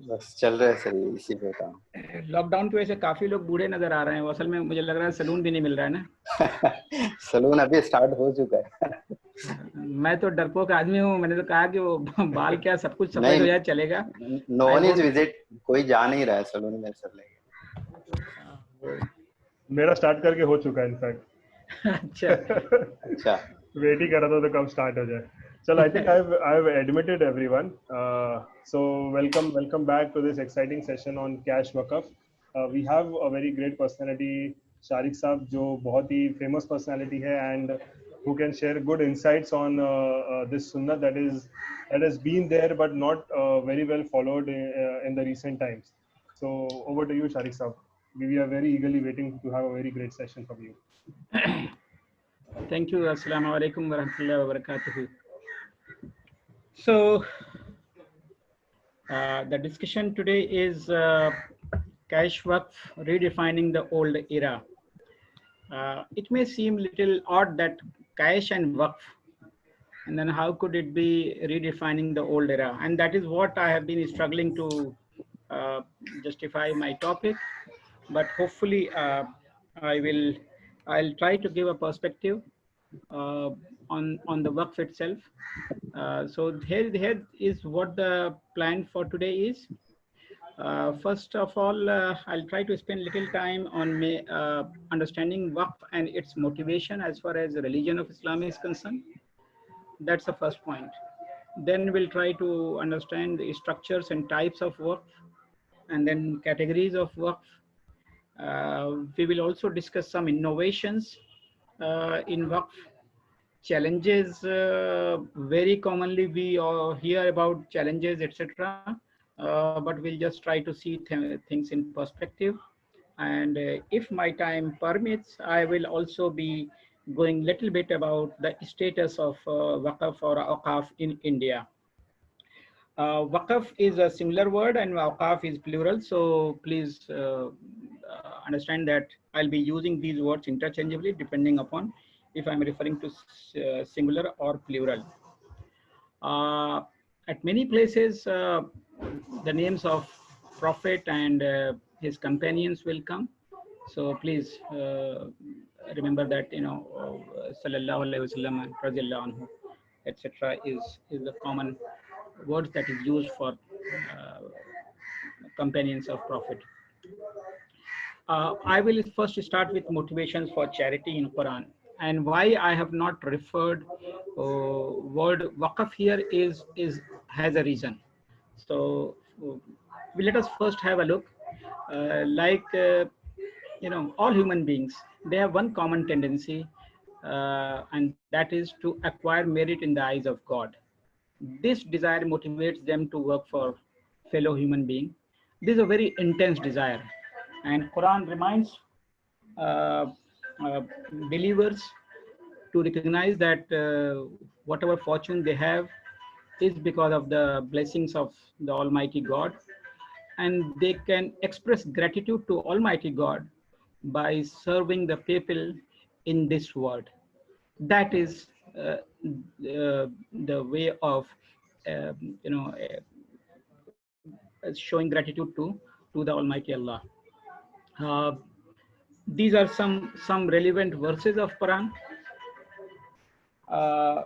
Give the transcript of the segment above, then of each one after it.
बस चल रहा है सर, इसी पे काम। लॉकडाउन की वजह से काफी लोग बूढ़े नजर आ रहे हैं। असल में मुझे लग रहा है सलून भी नहीं मिल रहा है ना। सलून अभी स्टार्ट हो चुका है। मैं तो डरपोक आदमी हूँ। मैंने तो कहा कि वो बाल क्या सब कुछ सफेद नहीं, हो जाए चलेगा। No I one is won't. Visit, कोई जा नहीं रहा है सलून में सर लेके। मेरा स्टार्ट करके हो चुका है इनफैक्ट। अच्छा अच्छा, वेट ही कर रहा था तो कब स्टार्ट हो जाए। चल, I think I've admitted everyone. So welcome back to this exciting session on cash waqf. We have a very great personality, Shariq साहब, जो बहुत ही famous personality है and who can share good insights on this sunnah that has been there but not very well followed in the recent times. So over to you, Shariq साहब. We are very eagerly waiting to have a very great session from you. Thank you. Assalamu alaikum wa rahmatullahi wa barakatuh. So the discussion today is cash waqf, redefining the old era. It may seem little odd that cash and waqf, and then how could it be redefining the old era? And that is what I have been struggling to justify my topic. But hopefully I'll try to give a perspective on the waqf itself. So here is what the plan for today is. First of all, I'll try to spend little time on understanding Waqf and its motivation as far as the religion of Islam is concerned. That's the first point. Then we'll try to understand the structures and types of Waqf, and then categories of Waqf. We will also discuss some innovations in Waqf. Challenges, very commonly we hear about challenges, etc. But we'll just try to see things in perspective. And if my time permits, I will also be going little bit about the status of Waqf or Awqaf in India. Waqf is a singular word and Awqaf is plural. So please understand that I'll be using these words interchangeably depending upon if I'm referring to singular or plural. At many places, the names of Prophet and his companions will come. So please remember that, Sallallahu Alaihi Wasallam, Radiyallahu Anhu, etc. is the common words that is used for companions of Prophet. I will first start with motivations for charity in Quran, and why I have not referred word waqf here has a reason. So let us first have a look. All human beings, they have one common tendency, and that is to acquire merit in the eyes of God. This desire motivates them to work for fellow human being. This is a very intense desire, and Quran reminds uh, uh, believers to recognize that whatever fortune they have is because of the blessings of the Almighty God, and they can express gratitude to Almighty God by serving the people in this world. That is the way of uh, you know showing gratitude to the Almighty Allah. Uh, these are some relevant verses of Quran. Uh,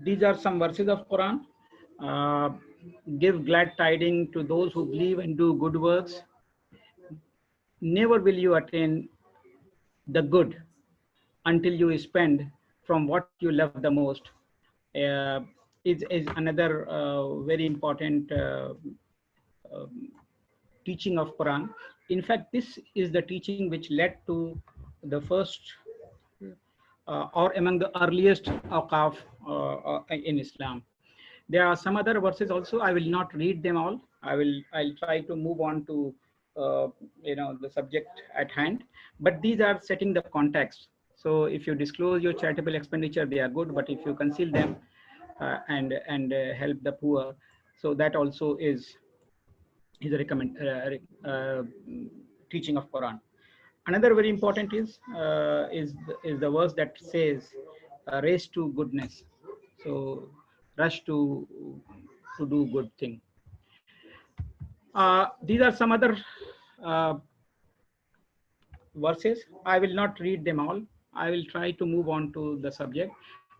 these are some verses of Quran. Uh, Give glad tidings to those who believe and do good works. Never will you attain the good until you spend from what you love the most. Uh, is another very important teaching of Quran. In fact, this is the teaching which led to the first or among the earliest awqaf in Islam. There are some other verses also. I will not read them all. I'll try to move on to the subject at hand. But these are setting the context. So if you disclose your charitable expenditure, they are good. But if you conceal them and help the poor, so that also is a teaching of Quran. Another very important is the verse that says, "Race to goodness." So rush to do good thing. These are some other uh, verses. I will not read them all. I will try to move on to the subject.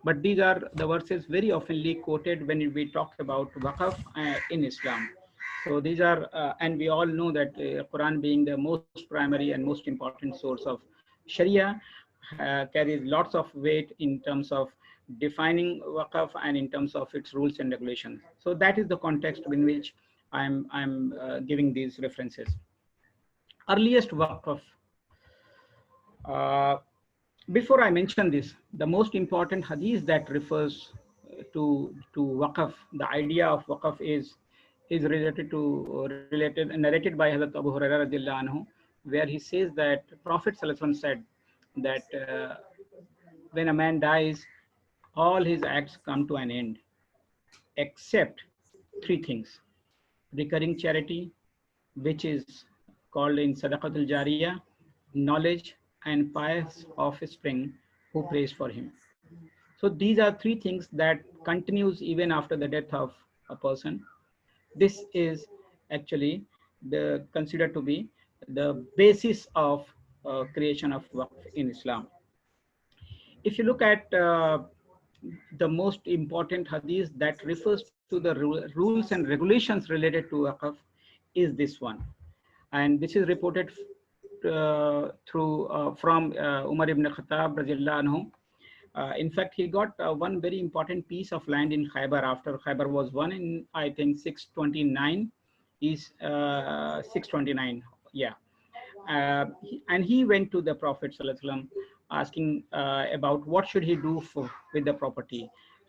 But these are the verses very oftenly quoted when we talk about Waqf in Islam. So these are, and we all know that Quran being the most primary and most important source of Sharia carries lots of weight in terms of defining Waqf and in terms of its rules and regulations. So that is the context in which I'm giving these references. Earliest Waqf. Uh, Before I mention this, the most important hadith that refers to Waqf, the idea of Waqf is related narrated by Hazrat Abu Hurairah radiallahu anhu, where he says that Prophet sallallahu alaihi wasallam said that when a man dies, all his acts come to an end, except three things: recurring charity, which is called in Sadaqatul Jariyah, knowledge, and pious offspring who prays for him. So these are three things that continues even after the death of a person. This is actually the considered to be the basis of creation of Waqf in Islam. If you look at the most important hadith that refers to the rules and regulations related to Waqf is this one. And this is reported from Umar ibn Khattab radiallahu anhu. In fact, he got one very important piece of land in Khaybar after Khaybar was won in, I think, 629. Is 629, yeah. And he went to the Prophet sallallahu alaihi wasallam asking about what should he do with the property.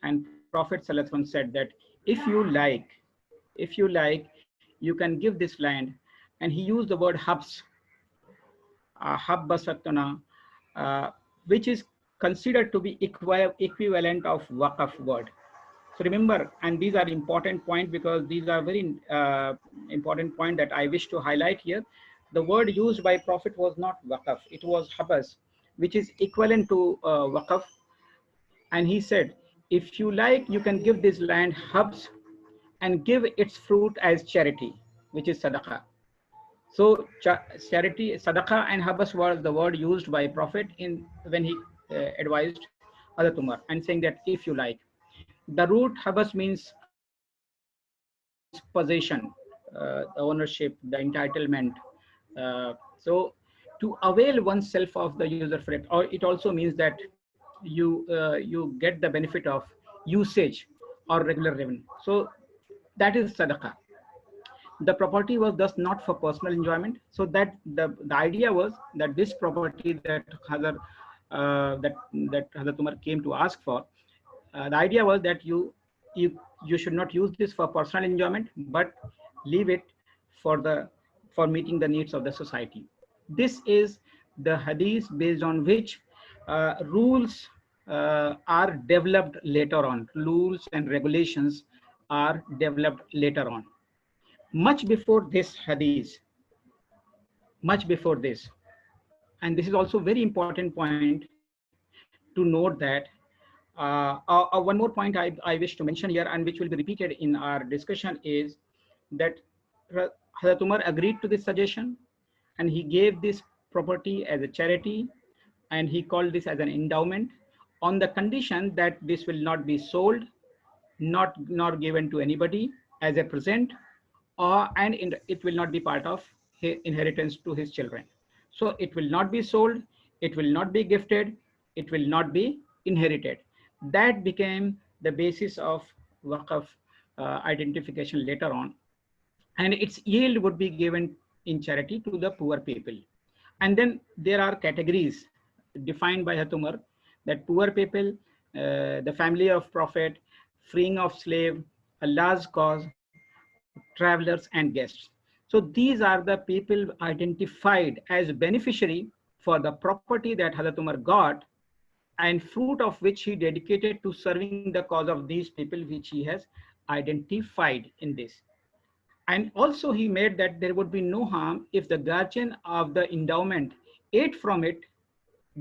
And Prophet sallallahu alaihi wasallam said that if you like, you can give this land. And he used the word habs, habbasatuna, which is considered to be equivalent of waqf word. So remember, and these are important point because these are very important point that I wish to highlight here. The word used by Prophet was not waqf, it was habas, which is equivalent to waqf. And he said, if you like, you can give this land hubs and give its fruit as charity, which is sadaqah. So charity, sadaqah and habas was the word used by Prophet in when he advised Hazrat Umar and saying that if you like. The root habas means possession, the ownership, the entitlement. So to avail oneself of the usufruct, or it also means that you get the benefit of usage or regular revenue. So that is sadaqah. The property was thus not for personal enjoyment. So that the idea was that this property that Hazrat Umar came to ask for, the idea was that you should not use this for personal enjoyment, but leave it for meeting the needs of the society. This is the hadith based on which rules are developed later on. Rules and regulations are developed later on. Much before this hadith, much before this, and this is also very important point to note that one more point I wish to mention here, and which will be repeated in our discussion, is that Hazrat Umar agreed to this suggestion, and he gave this property as a charity, and he called this as an endowment, on the condition that this will not be sold, not given to anybody as a present, and it will not be part of his inheritance to his children. So it will not be sold, it will not be gifted, it will not be inherited. That became the basis of Waqf identification later on, and its yield would be given in charity to the poor people. And then there are categories defined by Hatumar, that poor people, the family of Prophet, freeing of slave, Allah's cause, travelers and guests. So these are the people identified as beneficiary for the property that Hazrat Umar got, and fruit of which he dedicated to serving the cause of these people, which he has identified in this. And also he made that there would be no harm if the guardian of the endowment ate from it,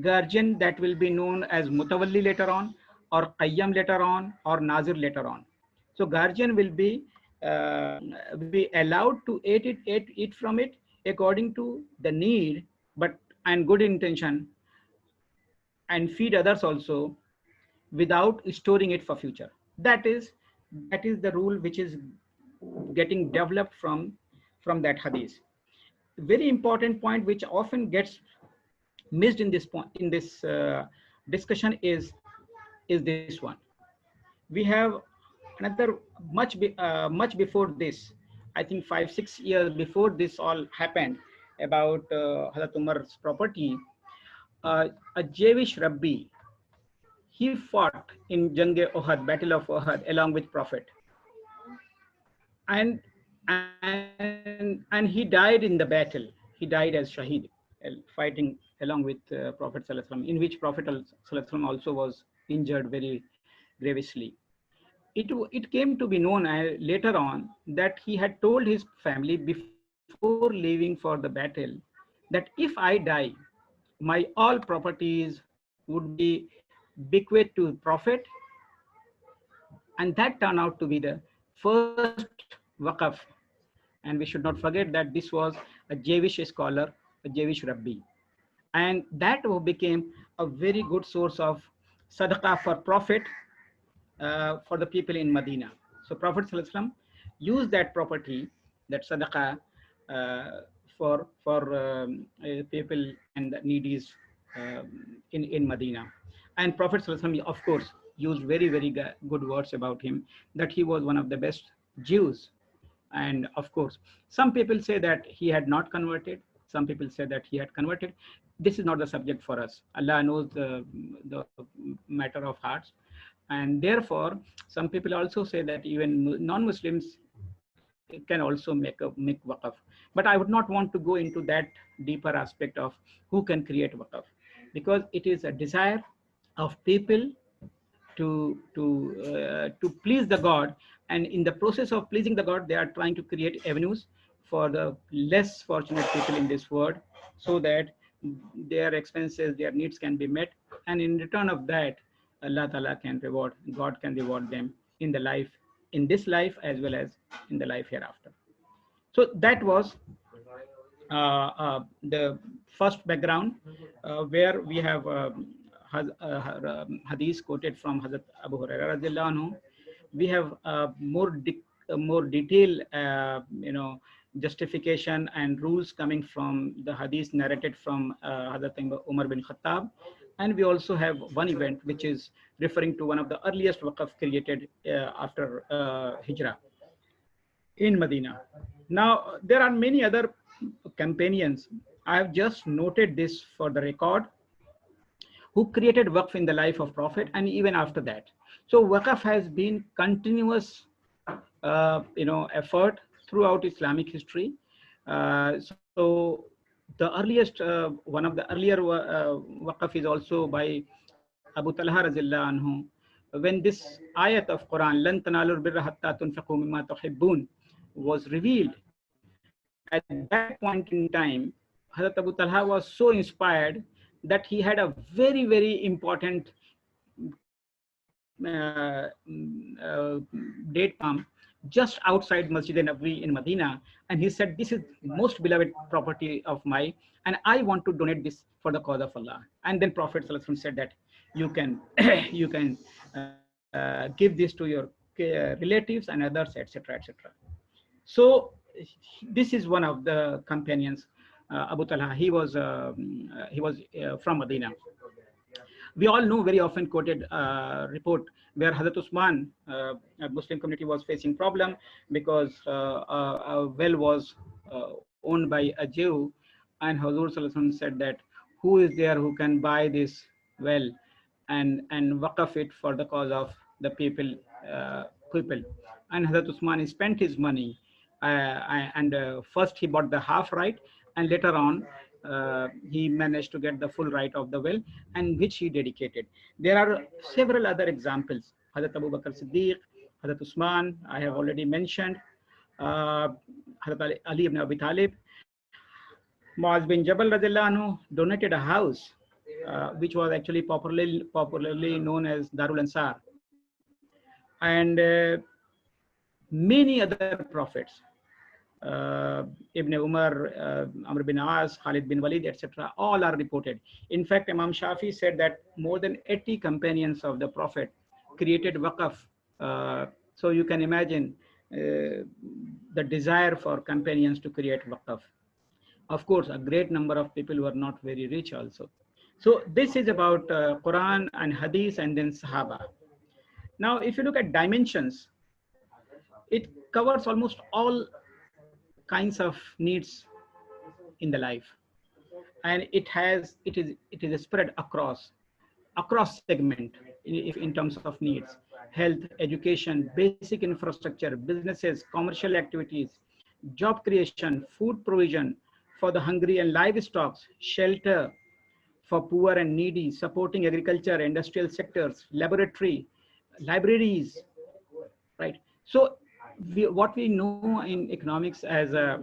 guardian that will be known as Mutawalli later on, or Qayyam later on, or Nazir later on. So guardian will be allowed to eat from it according to the need, but and good intention, and feed others also without storing it for future. That is the rule which is getting developed from that hadith. Very important point which often gets missed in this point in this discussion is this one. We have another much before this. I think 5-6 years before this all happened about Hazrat Umar's property. A Jewish Rabbi, he fought in Ohad, Battle of Ohad, along with Prophet, and and he died in the battle. He died as Shahid, fighting along with Prophet Sallallahu Alaihi Wasallam, in which Prophet Sallallahu Alaihi Wasallam also was injured very grievously. It came to be known later on that he had told his family before leaving for the battle that if I die, my all properties would be bequeathed to Prophet, and that turned out to be the first Waqf. And we should not forget that this was a Jewish scholar, a Jewish Rabbi, and that became a very good source of sadaqah for Prophet, for the people in Medina. So Prophet ﷺ used that property, that sadaqah, for people and needies in Medina. And Prophet ﷺ, of course, used very good words about him, that he was one of the best Jews. And of course, some people say that he had not converted. Some people say that he had converted. This is not the subject for us. Allah knows the matter of hearts. And therefore, some people also say that even non-Muslims can also make waqf. But I would not want to go into that deeper aspect of who can create waqf, because it is a desire of people to please the God, and in the process of pleasing the God, they are trying to create avenues for the less fortunate people in this world, so that their expenses, their needs can be met, and in return of that, Allah Ta'ala can reward, God can reward them in the life, in this life as well as in the life hereafter. So that was the first background, where we have hadith quoted from Hazrat Abu Hurairah radiallahu anhu. We have more detailed, justification and rules coming from the hadith narrated from Hazrat Umar bin Khattab. And we also have one event which is referring to one of the earliest waqf created after Hijrah in Medina. Now, there are many other companions. I have just noted this for the record, who created waqf in the life of Prophet and even after that. So waqf has been continuous effort throughout Islamic history. So the earliest, one of the earlier waqf is also by Abu Talha radiallahu anhu. When this ayat of Quran, "Lan tanalul birra hatta tunfiqu mimma tuhibbun," was revealed, at that point in time, Hazrat Abu Talha was so inspired that he had a very important date palm just outside Masjid Nabawi in Medina, and he said, "This is most beloved property of mine, and I want to donate this for the cause of Allah." And then Prophet Sallallahu Alaihi Wasallam said that you can you can give this to your relatives and others, etc. So this is one of the companions, Abu Talha. He was from Medina. We all know very often quoted report where Hazrat Usman, a Muslim community, was facing problem because a well was owned by a Jew, and Hazur Sallallahu Alaihi Wasallam said that, who is there who can buy this well and waqf it for the cause of the people. And Hazrat Usman spent his money, and first he bought the half right, and later on he managed to get the full right of the well, and which he dedicated. There are several other examples. Hazrat Abu Bakr Siddiq, Hazrat Usman, I have already mentioned, Hazrat Ali ibn Abi Talib. Muaz bin Jabal radiallahu anhu donated a house, which was actually popularly known as Darul Ansar, and many other prophets, Ibn Umar, Amr bin As, Khalid bin Walid, etc., all are reported. In fact, Imam Shafi said that more than 80 companions of the Prophet created waqf. So you can imagine the desire for companions to create waqf. Of course, a great number of people were not very rich also. So this is about Quran and Hadith and then Sahaba. Now, if you look at dimensions, it covers almost all kinds of needs in the life, and it is spread across segment, if in terms of needs: health, education, basic infrastructure, businesses, commercial activities, job creation, food provision for the hungry and livestock, shelter for poor and needy, supporting agriculture, industrial sectors, laboratory, libraries, right? So what we know in economics as a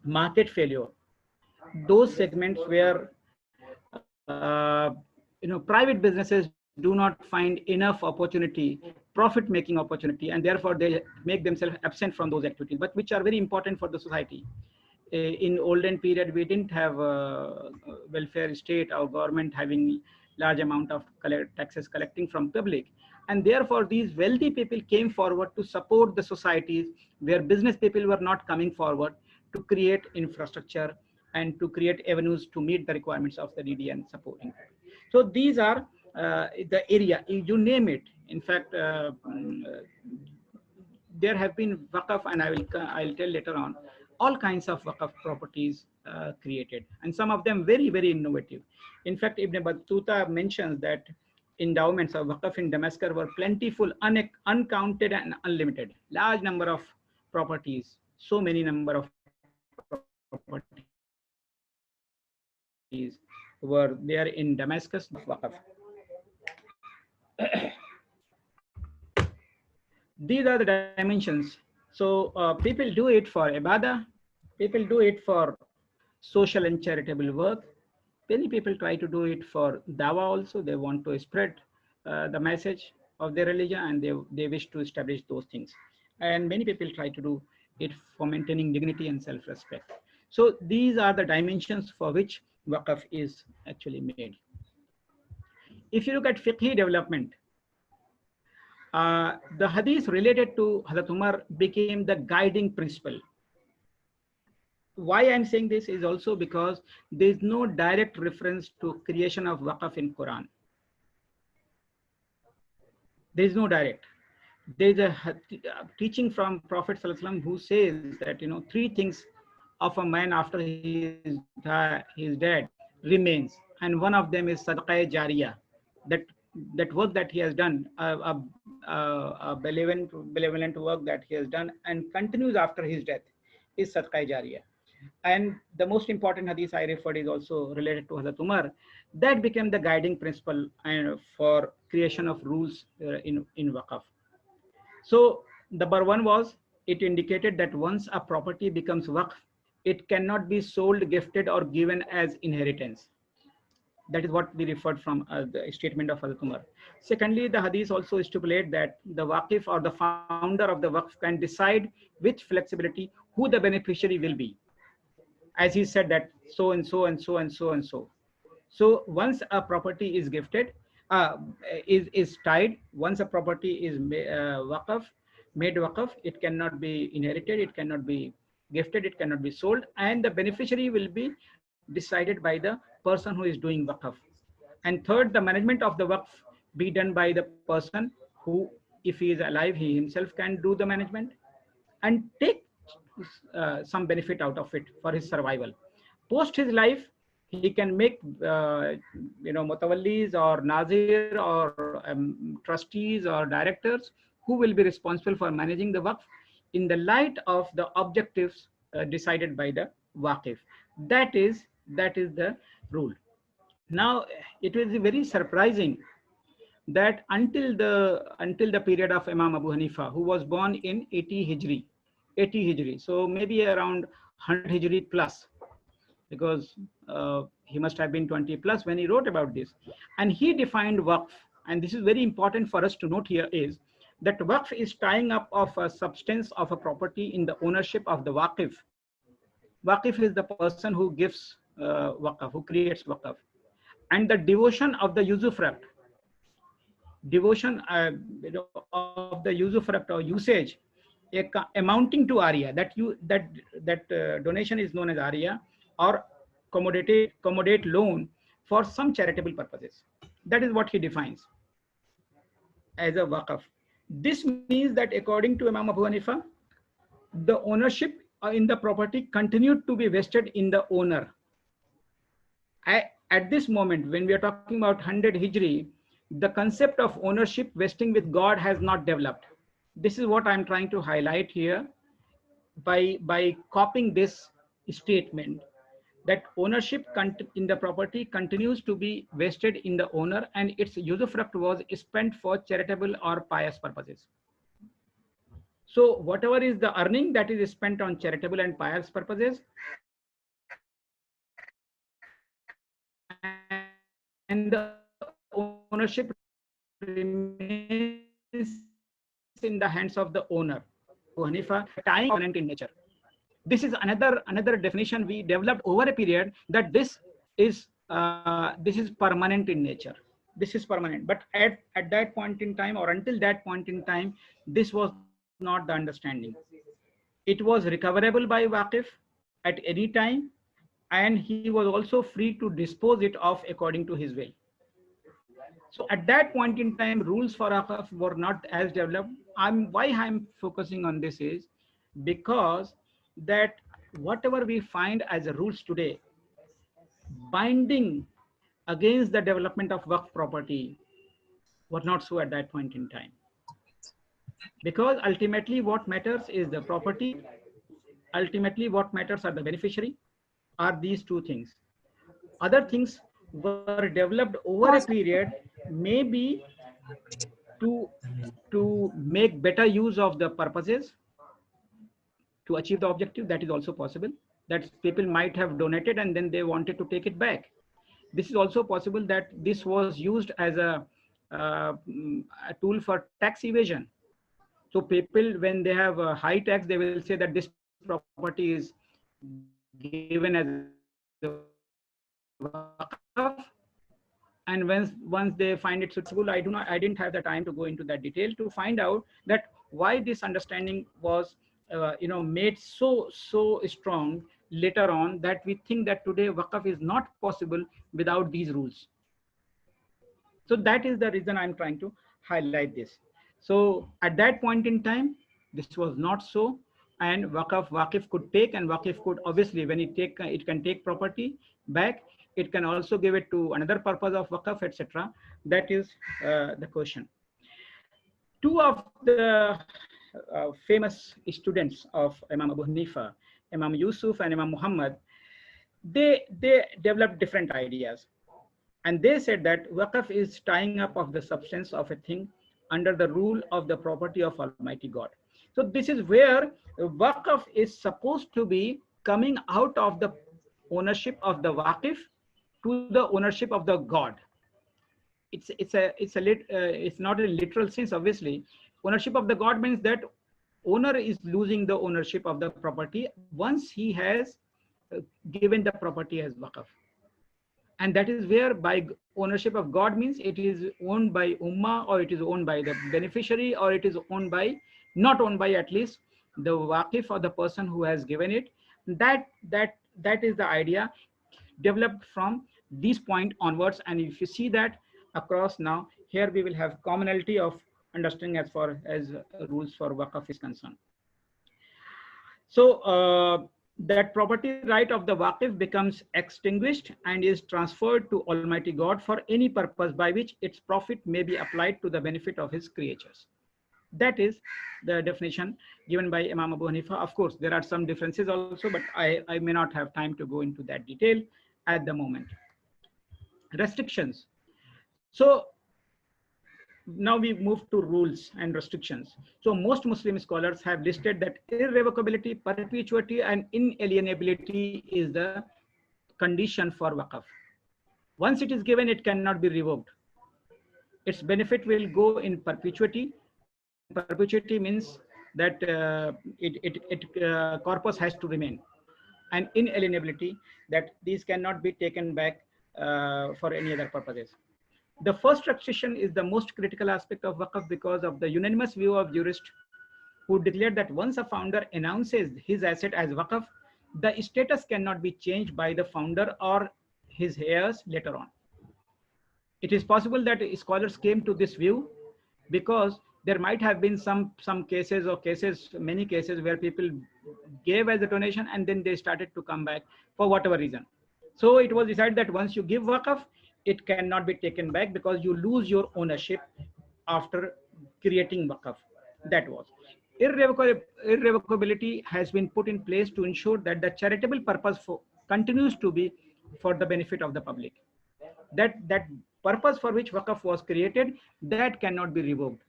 market failure, those segments where private businesses do not find enough opportunity, profit making opportunity, and therefore they make themselves absent from those activities, but which are very important for the society. In olden period, we didn't have a welfare state or government having large amount of taxes collecting from public, and therefore these wealthy people came forward to support the societies where business people were not coming forward to create infrastructure and to create avenues to meet the requirements of the needy and supporting. So these are the area, you name it. In fact, there have been waqf, and I'll tell later on, all kinds of waqf properties created, and some of them very, very innovative. In fact, Ibn Battuta mentions that endowments of waqf in Damascus were plentiful, uncounted and unlimited. Large number of properties, so many number of properties were there in Damascus of waqf. These are the dimensions. So people do it for ibadah, people do it for social and charitable work. Many people try to do it for dawah also. They want to spread the message of their religion, and they wish to establish those things. And many people try to do it for maintaining dignity and self-respect. So these are the dimensions for which waqf is actually made. If you look at fiqhi development, the hadith related to Hazrat Umar became the guiding principle. Why I'm saying this is also because there is no direct reference to creation of waqf in Quran. There is no direct. There is a teaching from Prophet ﷺ who says that three things of a man after he is dead remains, and one of them is sadaqah jariyah, that work that he has done, a benevolent work that he has done and continues after his death, is sadaqah jariyah. And the most important hadith I referred is also related to Hazrat Umar. That became the guiding principle for creation of rules in waqf. So number one was, it indicated that once a property becomes waqf, it cannot be sold, gifted, or given as inheritance. That is what we referred from the statement of Hazrat Umar. Secondly, the hadith also stipulate that the waqif or the founder of the waqf can decide with flexibility who the beneficiary will be. As he said that so and so and so and so and so. So once a property is gifted, is tied, once a property is made waqf, it cannot be inherited, it cannot be gifted, it cannot be sold, and the beneficiary will be decided by the person who is doing waqf. And third, the management of the waqf be done by the person who, if he is alive, he himself can do the management and take some benefit out of it for his survival. Post his life, he can make mutawallis or nazir or trustees or directors who will be responsible for managing the waqf in the light of the objectives decided by the waqif. That is the rule. Now, it was very surprising that until the period of Imam Abu Hanifa, who was born in 80 Hijri, so maybe around 100 Hijri plus. because he must have been 20 plus when he wrote about this. And he defined waqf, and this is very important for us to note here, is that waqf is tying up of a substance of a property in the ownership of the waqif. Waqif is the person who gives waqf, who creates waqf. And the devotion of the usufruct, devotion of the usufruct or usage, amounting to aria, that donation is known as aria, or commodate loan for some charitable purposes. That is what he defines as a waqf. This means that according to Imam Abu Hanifa, the ownership in the property continued to be vested in the owner. At this moment, when we are talking about 100 Hijri, the concept of ownership vesting with God has not developed. This is what I'm trying to highlight here by copying this statement, that ownership in the property continues to be vested in the owner, and its usufruct was spent for charitable or pious purposes. So whatever is the earning that is spent on charitable and pious purposes, and the ownership remains in the hands of the owner. Hanifa, tying permanent in nature. This is another definition we developed over a period, that this is permanent in nature. This is permanent. But at that point in time, or until that point in time, this was not the understanding. It was recoverable by Waqif at any time, and he was also free to dispose it of according to his will. So at that point in time, rules for Waqf were not as developed. Why I'm focusing on this is because that whatever we find as a rules today, binding against the development of Waqf property, were not so at that point in time. Because ultimately what matters is the property, ultimately what matters are the beneficiary, are these two things. Other things were developed over a period, maybe to make better use of the purposes, to achieve the objective. That is also possible, that people might have donated and then they wanted to take it back. This is also possible that this was used as a tool for tax evasion. So people, when they have a high tax, they will say that this property is given as a waqf, and once they find it suitable, I didn't have the time to go into that detail to find out that why this understanding was made so strong later on, that we think that today waqf is not possible without these rules. So that is the reason I'm trying to highlight this. So at that point in time, this was not so, and Waqif could take, and Waqif could obviously, when it can take property back, it can also give it to another purpose of Waqf, etc. That is the question. Two of the famous students of Imam Abu Hanifa, Imam Yusuf and Imam Muhammad, they developed different ideas. And they said that waqf is tying up of the substance of a thing under the rule of the property of Almighty God. So this is where waqf is supposed to be coming out of the ownership of the waqif to the ownership of the God. It's not a literal sense, obviously. Ownership of the God means that owner is losing the ownership of the property once he has given the property as waqf. And that is where by ownership of God means it is owned by Ummah, or it is owned by the beneficiary, or it is owned by, not owned by at least, the waqif or the person who has given it. That is the idea developed from this point onwards. And if you see that across now, here we will have commonality of understanding as far as rules for waqf is concerned. So that property right of the waqif becomes extinguished and is transferred to Almighty God for any purpose by which its profit may be applied to the benefit of his creatures. That is the definition given by Imam Abu Hanifa. Of course, there are some differences also, but I may not have time to go into that detail at the moment. Restrictions. So now we move to rules and restrictions. So most Muslim scholars have listed that irrevocability, perpetuity, and inalienability is the condition for Waqf. Once it is given, it cannot be revoked. Its benefit will go in perpetuity, and perpetuity means that corpus has to remain, and inalienability, that these cannot be taken back for any other purposes. The first restriction is the most critical aspect of Waqf because of the unanimous view of jurists who declared that once a founder announces his asset as Waqf, the status cannot be changed by the founder or his heirs later on. It is possible that scholars came to this view because there might have been some cases or many cases where people gave as a donation and then they started to come back for whatever reason. So it was decided that once you give Waqf, it cannot be taken back because you lose your ownership after creating Waqf. That was. Irrevocability has been put in place to ensure that the charitable purpose continues to be for the benefit of the public. That purpose for which Waqf was created, that cannot be revoked.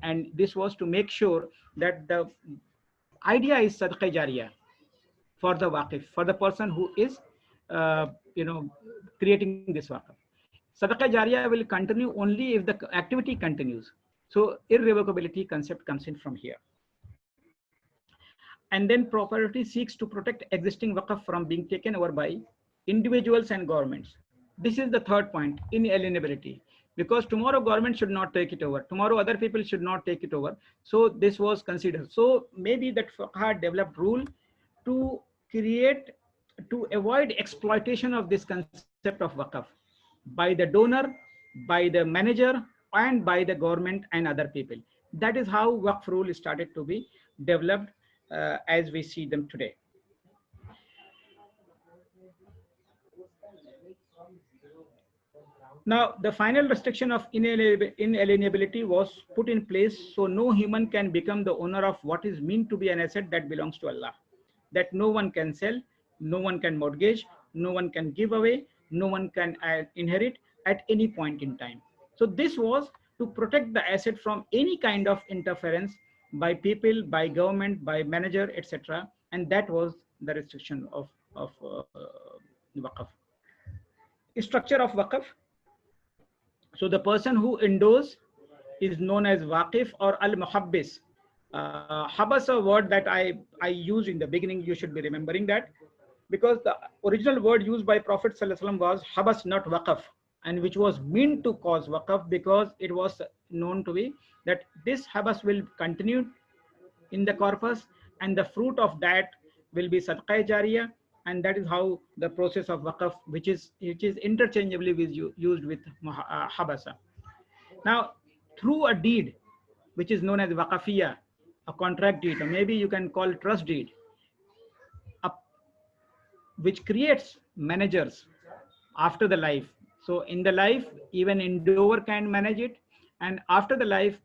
And this was to make sure that the idea is Sadaqah Jariyah for the Waqif, for the person who is creating this Waqf. Sadaqah Jariyah will continue only if the activity continues. So irrevocability concept comes in from here. And then property seeks to protect existing Waqf from being taken over by individuals and governments. This is the third point, inalienability. Because tomorrow government should not take it over. Tomorrow other people should not take it over. So this was considered. So maybe that Fiqh developed rule to avoid exploitation of this concept of Waqf by the donor, by the manager, and by the government and other people. That is how Waqf rule started to be developed as we see them today. Now, the final restriction of inalienability was put in place so no human can become the owner of what is meant to be an asset that belongs to Allah. That no one can sell, no one can mortgage, no one can give away, no one can inherit at any point in time. So this was to protect the asset from any kind of interference by people, by government, by manager, etc. And that was the restriction of Waqf. Structure of Waqf. So the person who endows is known as Waqif or Al-Muhabbis. Habas, a word that I used in the beginning, you should be remembering that, because the original word used by Prophet ﷺ was Habas, not Waqf, and which was meant to cause Waqf because it was known to be that this Habas will continue in the corpus and the fruit of that will be Sadaqah Jariyah, and that is how the process of Waqf, which is interchangeably used with Habasa. Now, through a deed, which is known as Waqafiyah, a contract deed, or maybe you can call trust deed, which creates managers after the life. So in the life, even endower can manage it, and after the life,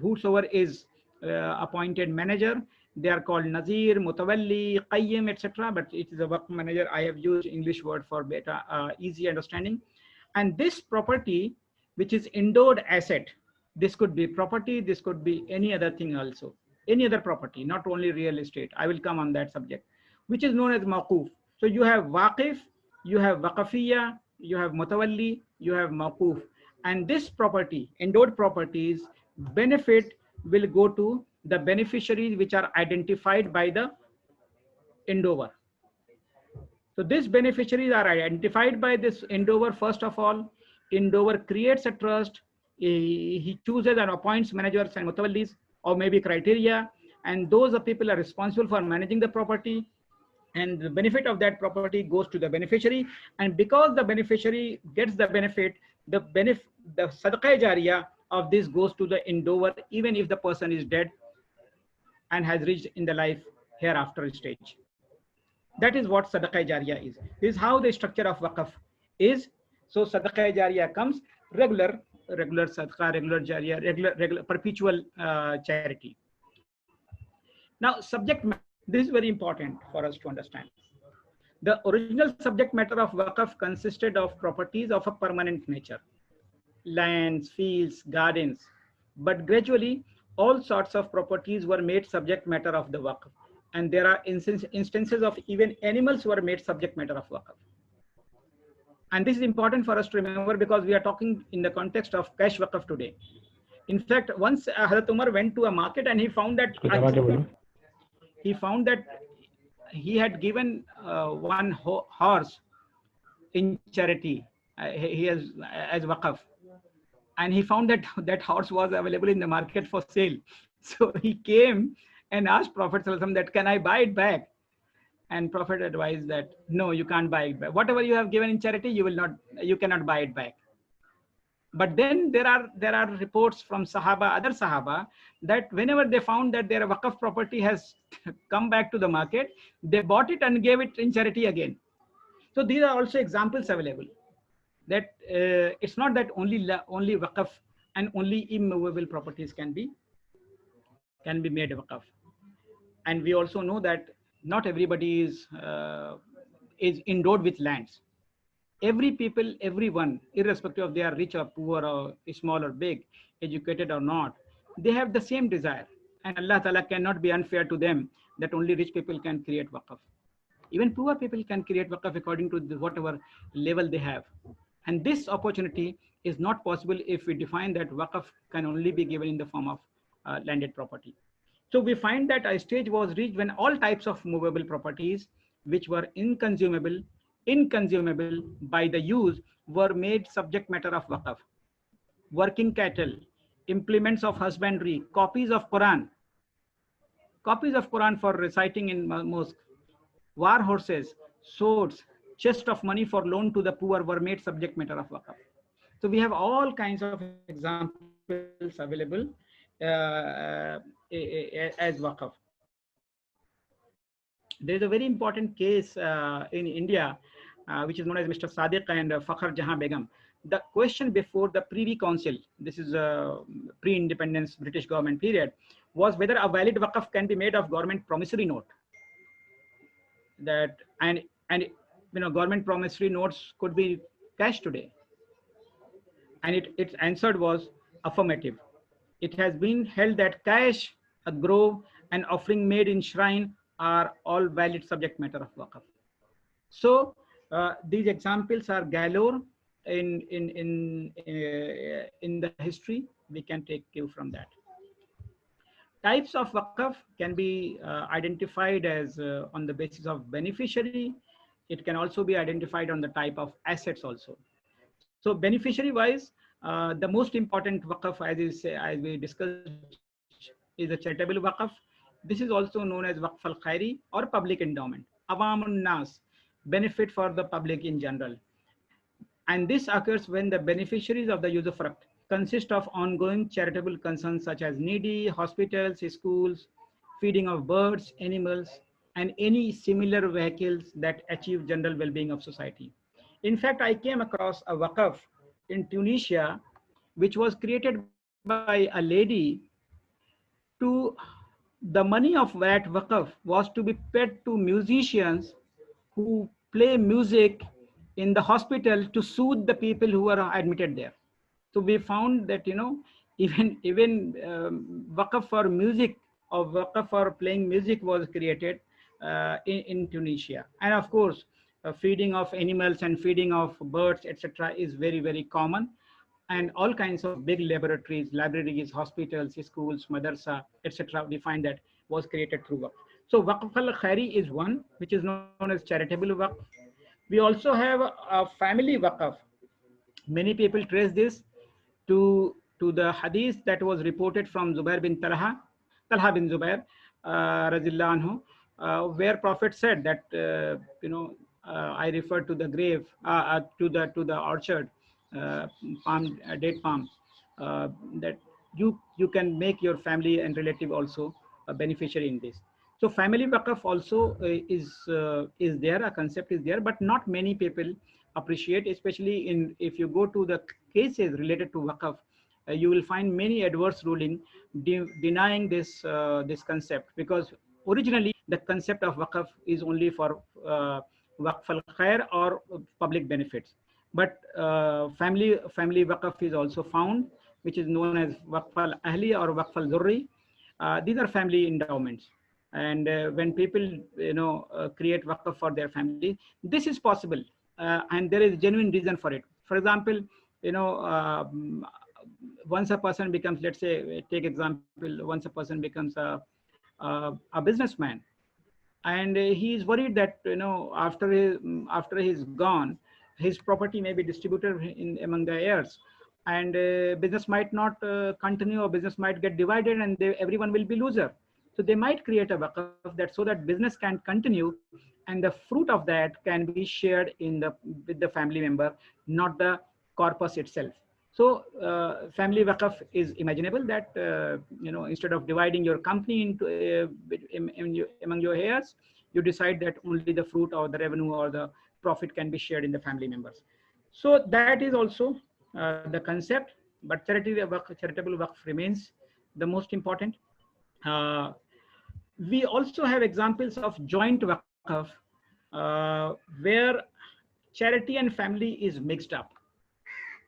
whosoever is appointed manager, they are called Nazir, Mutawalli, Qayyim, etc. But it is a Waqf manager. I have used English word for better easy understanding. And this property, which is endowed asset, this could be property, this could be any other thing also, any other property, not only real estate. I will come on that subject, which is known as Mawquf. So you have Waqif, you have Waqafiyya, you have Mutawalli, you have Mawquf. And this property, endowed properties, benefit will go to the beneficiaries which are identified by the endower. So these beneficiaries are identified by this endower. First of all, endower creates a trust. He chooses and appoints managers and mutawallis, or maybe criteria, and those people are responsible for managing the property, and the benefit of that property goes to the beneficiary. And because the beneficiary gets the benefit, the Sadaqah Jariyah of this goes to the endower, even if the person is dead and has reached in the life hereafter stage. That is what Sadaqah Jariyah is. This is how the structure of Waqf is. So Sadaqah Jariyah comes regular Sadaqah, regular Jariyah, regular perpetual charity. Now, subject matter, this is very important for us to understand. The original subject matter of Waqf consisted of properties of a permanent nature, lands, fields, gardens, but gradually all sorts of properties were made subject matter of the Waqf. And there are instances of even animals who are made subject matter of waqf. And this is important for us to remember because we are talking in the context of cash waqf today. In fact, once Hazrat Umar went to a market and he found that he had given one horse in charity. He has as waqf, and he found that that horse was available in the market for sale. So he came and asked Prophet ﷺ that, can I buy it back? And Prophet advised that no, you can't buy it back. Whatever you have given in charity, you cannot buy it back. But then there are reports from Sahaba, other Sahaba, that whenever they found that their waqf property has come back to the market, they bought it and gave it in charity again. So these are also examples available. That it's not that only waqf and only immovable properties can be made waqf. And we also know that not everybody is endowed with lands. Every people, everyone, irrespective of they are rich or poor or small or big, educated or not, they have the same desire. And Allah Ta'ala cannot be unfair to them that only rich people can create waqf. Even poor people can create waqf according to whatever level they have. And this opportunity is not possible if we define that waqf can only be given in the form of landed property. So we find that a stage was reached when all types of movable properties which were inconsumable by the use were made subject matter of waqf. Working cattle, implements of husbandry, copies of Quran for reciting in mosque, war horses, swords, chest of money for loan to the poor were made subject matter of waqf. So we have all kinds of examples available as waqf. There is a very important case in India, which is known as Mr. Sadiq and Fakhr Jahan Begum. The question before the Privy Council, this is a pre-independence British government period, was whether a valid waqf can be made of government promissory note. That and government promissory notes could be cash today. And its answer was affirmative. It has been held that cash, a grove, and offering made in shrine are all valid subject matter of waqf. So these examples are galore in the history. We can take cue from that. Types of waqf can be identified as on the basis of beneficiary. It can also be identified on the type of assets also. So beneficiary wise, the most important waqf, as we discussed, is a charitable waqf. This is also known as waqf al-khairi or public endowment. Awamun nas, benefit for the public in general. And this occurs when the beneficiaries of the usufruct consist of ongoing charitable concerns such as needy, hospitals, schools, feeding of birds, animals, and any similar vehicles that achieve general well-being of society. In fact, I came across a waqf in Tunisia, which was created by a lady to, the money of that waqf was to be paid to musicians who play music in the hospital to soothe the people who are admitted there. So we found that, even waqf for music or waqf for playing music was created in Tunisia. And of course, feeding of animals and feeding of birds, etc., is very, very common. And all kinds of big laboratories, libraries, hospitals, schools, madrasa, etc., we find that was created through waqf. So waqf al-khairi is one, which is known as charitable waqf. We also have a family waqf. Many people trace this to the hadith that was reported from Zubair bin Talha bin Zubair, radhiyallahu anhu, where Prophet said that, I refer to the grave, to the orchard, date palm, that you can make your family and relative also a beneficiary in this. So family waqf also is there, a concept is there, but not many people appreciate, especially if you go to the cases related to waqf, you will find many adverse ruling denying this concept, because originally the concept of waqf is only for waqf al-khair or public benefits. But family waqf is also found, which is known as waqf al-ahli or waqf al-zurri. These are family endowments. And when people, create waqf for their family, this is possible, and there is genuine reason for it. For example, you know, once a person becomes, let's say, take example, once a person becomes a businessman, and he is worried that, after he's gone, his property may be distributed in among the heirs, and business might not continue, or business might get divided, and everyone will be loser. So they might create a waqf that, so that business can continue, and the fruit of that can be shared with the family member, not the corpus itself. So family waqf is imaginable, that instead of dividing your company into among your heirs, you decide that only the fruit or the revenue or the profit can be shared in the family members. So that is also the concept. But charitable waqf remains the most important. Uh, we also have examples of joint waqf, where charity and family is mixed up.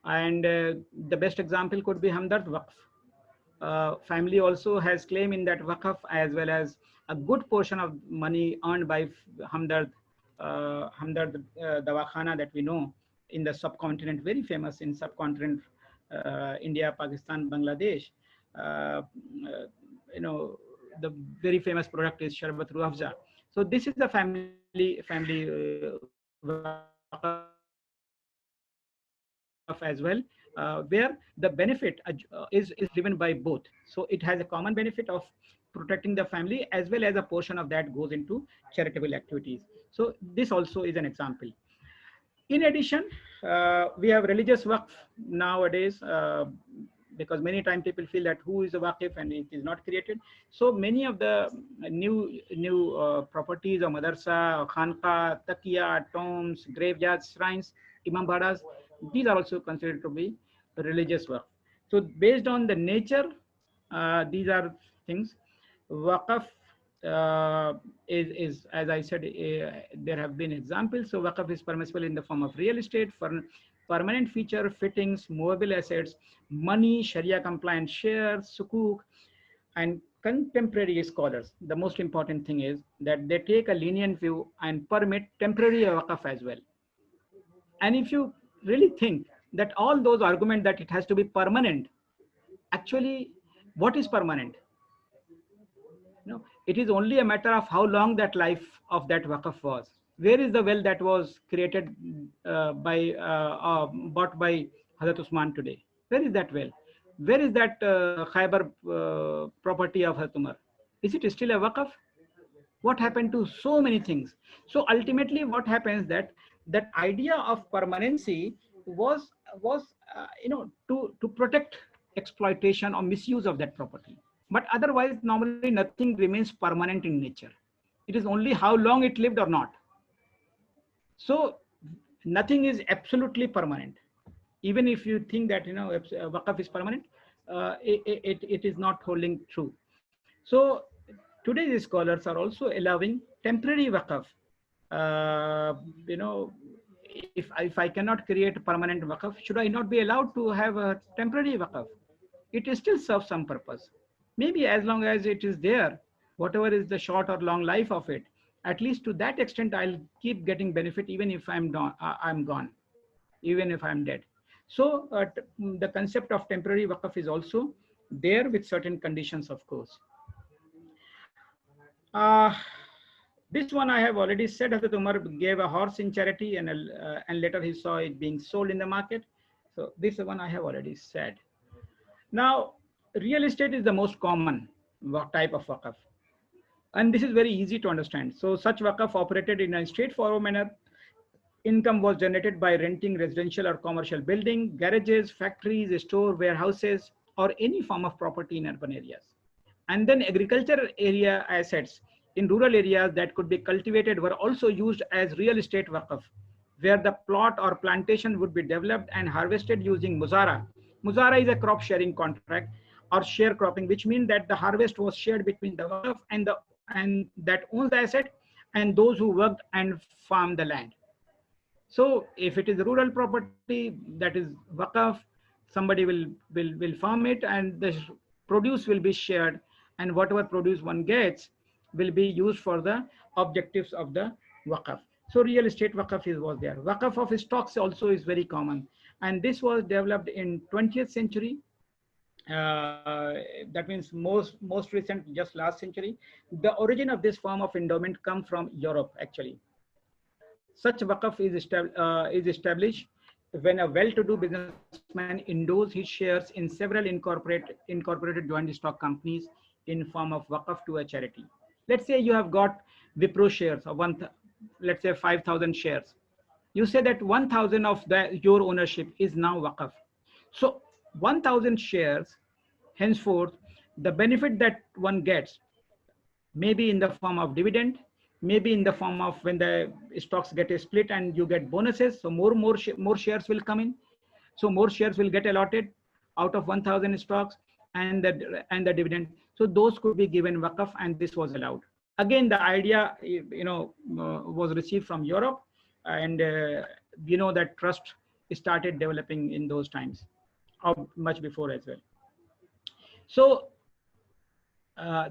And the best example could be Hamdard Waqf. Family also has claim in that Waqf, as well as a good portion of money earned by Hamdard Dawakhana that we know in the subcontinent, very famous in subcontinent, India, Pakistan, Bangladesh. Uh, the very famous product is Sharbat Ruafza. So this is a family waqf as well, where the benefit is driven by both. So it has a common benefit of protecting the family, as well as a portion of that goes into charitable activities. So this also is an example. In addition, we have religious waqf nowadays, because many times people feel that who is a waqif and it is not created. So many of the new properties of madrasa, khanqa, takiya, tombs, graveyards, shrines, imam badas, these are also considered to be religious waqf. So based on the nature, these are things. Waqf is, as I said, there have been examples. So waqf is permissible in the form of real estate, for permanent feature, fittings, movable assets, money, Sharia compliant shares, sukuk. And contemporary scholars, the most important thing is that they take a lenient view and permit temporary waqf as well. And if you really think that all those arguments that it has to be permanent, actually, what is permanent? It is only a matter of how long that life of that waqf was. Where is the well that was created bought by Hazrat Usman today? Where is that well? Where is that Khaybar property of Hazrat Umar? Is it still a waqf? What happened to so many things? So ultimately, what happens, that idea of permanency was to protect exploitation or misuse of that property. But otherwise, normally nothing remains permanent in nature. It is only how long it lived or not. So nothing is absolutely permanent. Even if you think that waqf is permanent, it is not holding true. So today's scholars are also allowing temporary waqf. If I cannot create permanent waqf, should I not be allowed to have a temporary waqf? It still serves some purpose. Maybe as long as it is there, whatever is the short or long life of it, at least to that extent, I'll keep getting benefit, even if I'm gone, even if I'm dead. So the concept of temporary waqf is also there, with certain conditions, of course. Uh, this one I have already said. Hazrat Umar gave a horse in charity, and later he saw it being sold in the market. So this one I have already said. Now, real estate is the most common type of waqf, and this is very easy to understand. So such waqf operated in a straightforward manner. Income was generated by renting residential or commercial building, garages, factories, store, warehouses, or any form of property in urban areas. And then agricultural area assets in rural areas that could be cultivated were also used as real estate waqf, where the plot or plantation would be developed and harvested using muzara. Muzara is a crop sharing contract or sharecropping, which means that the harvest was shared between the waqf and that owns the asset, and those who worked and farmed the land. So if it is rural property, that is waqf, somebody will farm it, and the produce will be shared, and whatever produce one gets, will be used for the objectives of the Waqf. So real estate Waqf was there. Waqf of stocks also is very common. And this was developed in 20th century. That means most recent, just last century. The origin of this form of endowment come from Europe actually. Such Waqf is established when a well-to-do businessman endows his shares in several incorporated joint stock companies in form of Waqf to a charity. Let's say you have got Wipro shares of let's say 5,000 shares. You say that 1,000 of your ownership is now Waqf. So 1,000 shares, henceforth, the benefit that one gets maybe in the form of dividend, maybe in the form of when the stocks get a split and you get bonuses. So more shares will come in. So more shares will get allotted out of 1,000 stocks and the dividend. So those could be given Waqf, and this was allowed. Again, the idea, was received from Europe, and that trust started developing in those times, or much before as well. So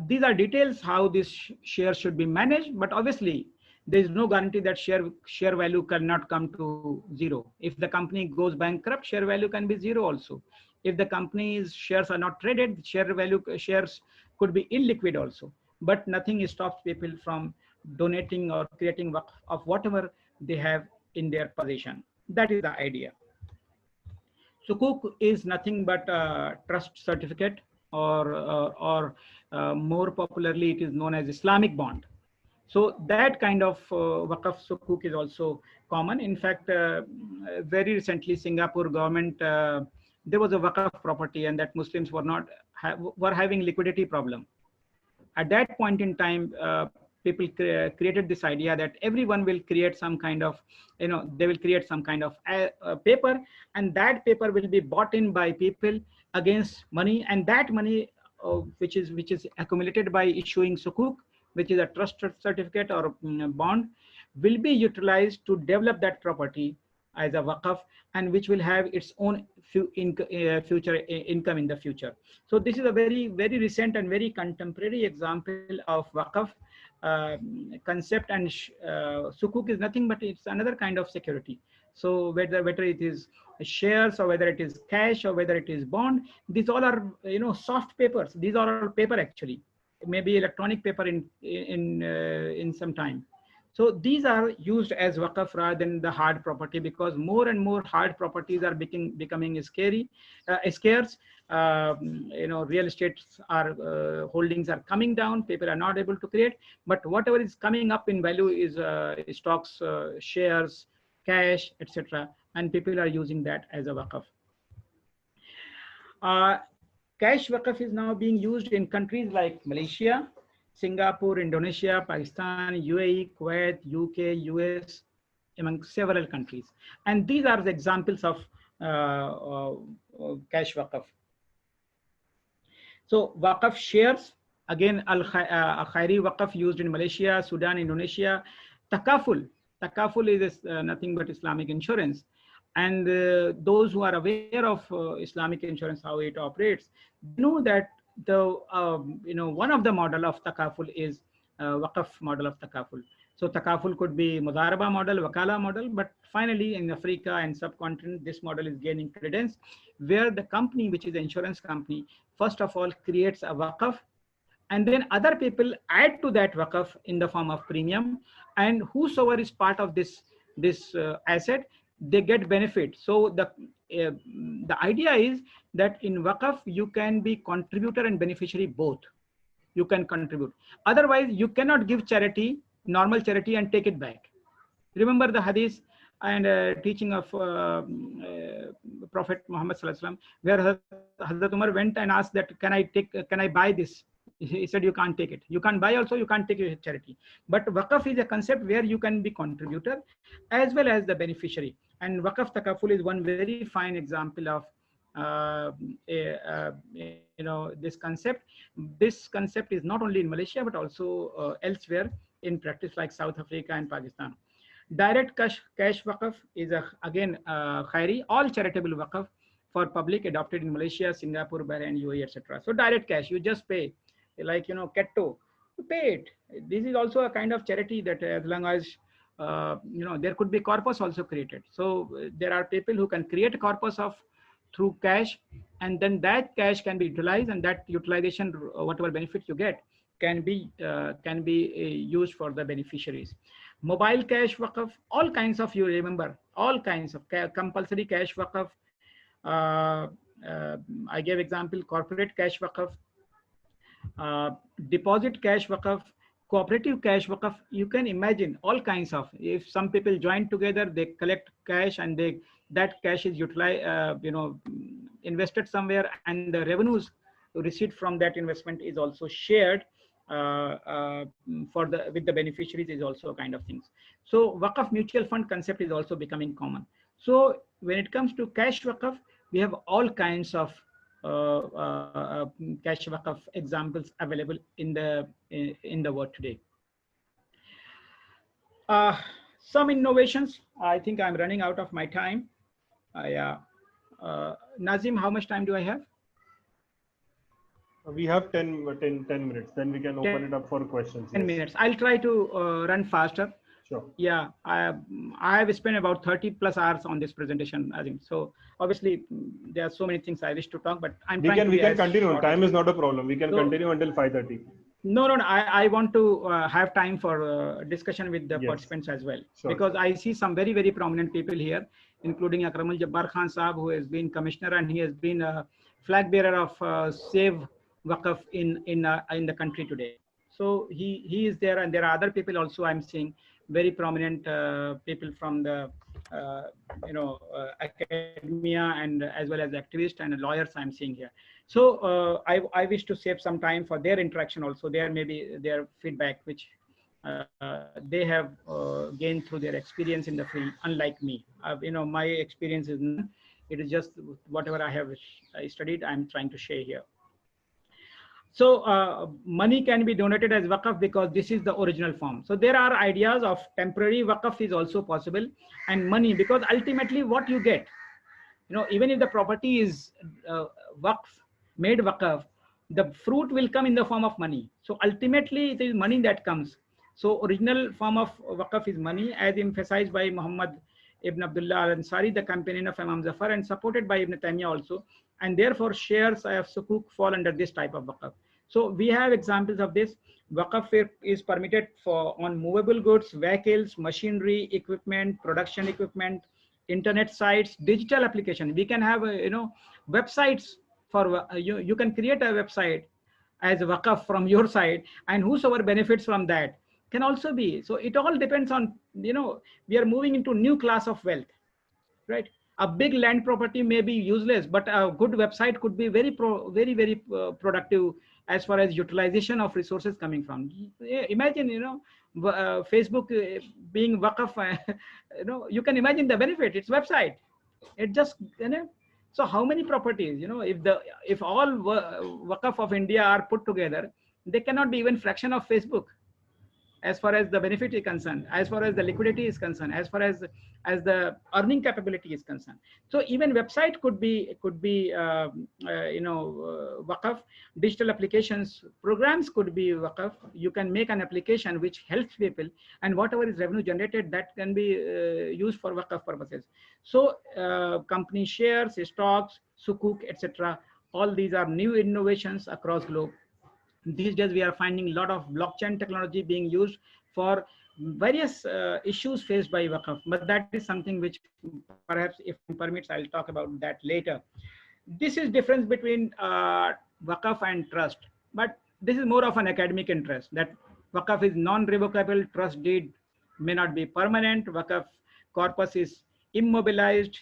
these are details how this share should be managed, but obviously there is no guarantee that share value cannot come to zero. If the company goes bankrupt, share value can be zero also. If the company's shares are not traded, shares could be illiquid also. But nothing stops people from donating or creating of whatever they have in their possession. That is the idea. Sukuk is nothing but a trust certificate, or more popularly, it is known as Islamic bond. So that kind of Waqf Sukuk is also common. In fact, very recently, Singapore government, there was a Waqf property, and that Muslims were having liquidity problem. At that point in time, people created this idea that everyone will create some kind of, they will create some kind of paper, and that paper will be bought in by people against money, and that money which is accumulated by issuing sukuk, which is a trust certificate or bond, will be utilized to develop that property as a waqf, and which will have its own future income in the future. So this is a very recent and very contemporary example of waqf concept. And sukuk is nothing but it's another kind of security. So whether it is shares, or whether it is cash, or whether it is bond, these all are soft papers. These are all paper actually, maybe electronic paper in some time. So these are used as waqf rather than the hard property, because more and more hard properties are becoming scarce. Real estate holdings are coming down. People are not able to create. But whatever is coming up in value is stocks, shares, cash, etc. And people are using that as a waqf. Cash waqf is now being used in countries like Malaysia, Singapore, Indonesia, Pakistan, UAE, Kuwait, UK, US, among several countries. And these are the examples of cash waqf. So waqf shares, again, khairi waqf used in Malaysia, Sudan, Indonesia. Takaful is nothing but Islamic insurance. And those who are aware of Islamic insurance, how it operates, know that one of the model of takaful is waqf model of takaful. So takaful could be mudaraba model, wakala model, but finally in Africa and subcontinent, this model is gaining credence, where the company, which is the insurance company, first of all creates a waqf, and then other people add to that waqf in the form of premium, and whosoever is part of this asset, they get benefit. So the idea is that in waqf you can be contributor and beneficiary both. You can contribute. Otherwise, you cannot give charity, normal charity, and take it back. Remember the hadith and teaching of Prophet Muhammad Sallallahu Alaihi Wasallam, where Hazrat Umar went and asked that, can I buy this? He said, you can't take it. You can't buy also, you can't take it charity. But waqf is a concept where you can be contributor as well as the beneficiary. And waqf takaful is one very fine example of this concept. This concept is not only in Malaysia, but also elsewhere in practice, like South Africa and Pakistan. Direct cash waqf is again khairi, all charitable waqf for public, adopted in Malaysia, Singapore, Bahrain, UAE, etc. So direct cash, you just pay, like Ketto. pay it. This is also a kind of charity that as long as there could be corpus also created. So there are people who can create a corpus of through cash, and then that cash can be utilized, and that utilization, whatever benefit you get, can be used for the beneficiaries. Mobile cash waqf, all kinds of, you remember, all kinds of compulsory cash waqf. uh, I gave example corporate cash waqf, uh, deposit cash waqf, cooperative cash waqf. You can imagine all kinds of, if some people join together, they collect cash, and that cash is utilized, invested somewhere, and the revenues received from that investment is also shared for the with the beneficiaries, is also a kind of things. So waqf mutual fund concept is also becoming common. So when it comes to cash waqf, we have all kinds of cash waqf examples available in the world today. Uh, some innovations. I think I'm running out of my time. Yeah. Nazim, how much time do I have? We have 10 minutes. Then we can open it up for questions. 10 minutes. I'll try to run faster. Sure. Yeah, I have spent about 30 plus hours on this presentation, Azim. So obviously there are so many things I wish to talk, but we can continue. Time is not a problem. We can continue until 5:30. No. I want to have time for discussion with the participants as well, because I see some very, very prominent people here, including Akramul Jabbar Khan Saab, who has been commissioner, and he has been a flag bearer of Save Waqf in the country today. So he is there, and there are other people also I'm seeing, very prominent people from the academia, and as well as activists and lawyers I'm seeing here. So I wish to save some time for their interaction also. There may be their feedback, which they have gained through their experience in the field, unlike me. My experience is none. It is just whatever I have studied, I'm trying to share here. So money can be donated as waqf because this is the original form. So there are ideas of temporary waqf is also possible, and money, because ultimately what you get, even if the property is waqf, made waqf, the fruit will come in the form of money. So ultimately it is money that comes. So original form of waqf is money, as emphasized by Muhammad Ibn Abdullah al-Ansari, the companion of Imam Zafar, and supported by Ibn Taymiyyah also. And therefore shares of sukuk fall under this type of waqf. So we have examples of this. Waqf is permitted on movable goods, vehicles, machinery, equipment, production equipment, internet sites, digital application. We can have websites for you can create a website as a waqf from your side, and whosoever benefits from that can also be. So it all depends on, we are moving into new class of wealth, right? A big land property may be useless, but a good website could be very productive as far as utilization of resources coming from. Imagine, Facebook being waqf, you can imagine the benefit. It's website. It just, so how many properties, if all waqf of India are put together, they cannot be even fraction of Facebook, as far as the benefit is concerned, as far as the liquidity is concerned, as far as the earning capability is concerned. So even website could be waqf. Digital applications, programs could be waqf. You can make an application which helps people, and whatever is revenue generated, that can be used for waqf purposes. So company shares, stocks, sukuk, etc. All these are new innovations across globe. These days we are finding a lot of blockchain technology being used for various issues faced by waqf, but that is something which perhaps, if time permits, I'll talk about that later. This is difference between waqf and trust, but this is more of an academic interest, that waqf is non-revocable, trust deed may not be permanent, waqf corpus is immobilized,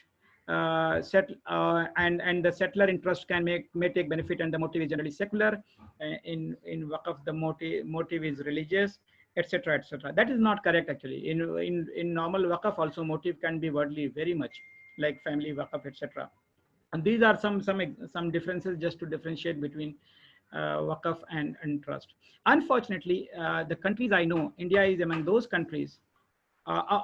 and the settler interest may take benefit, and the motive is generally secular. In waqf, the motive is religious, etc., etc. That is not correct actually. In normal waqf also, motive can be worldly very much, like family waqf, etc. And these are some differences just to differentiate between waqf and trust. Unfortunately, the countries I know, India is among those countries. I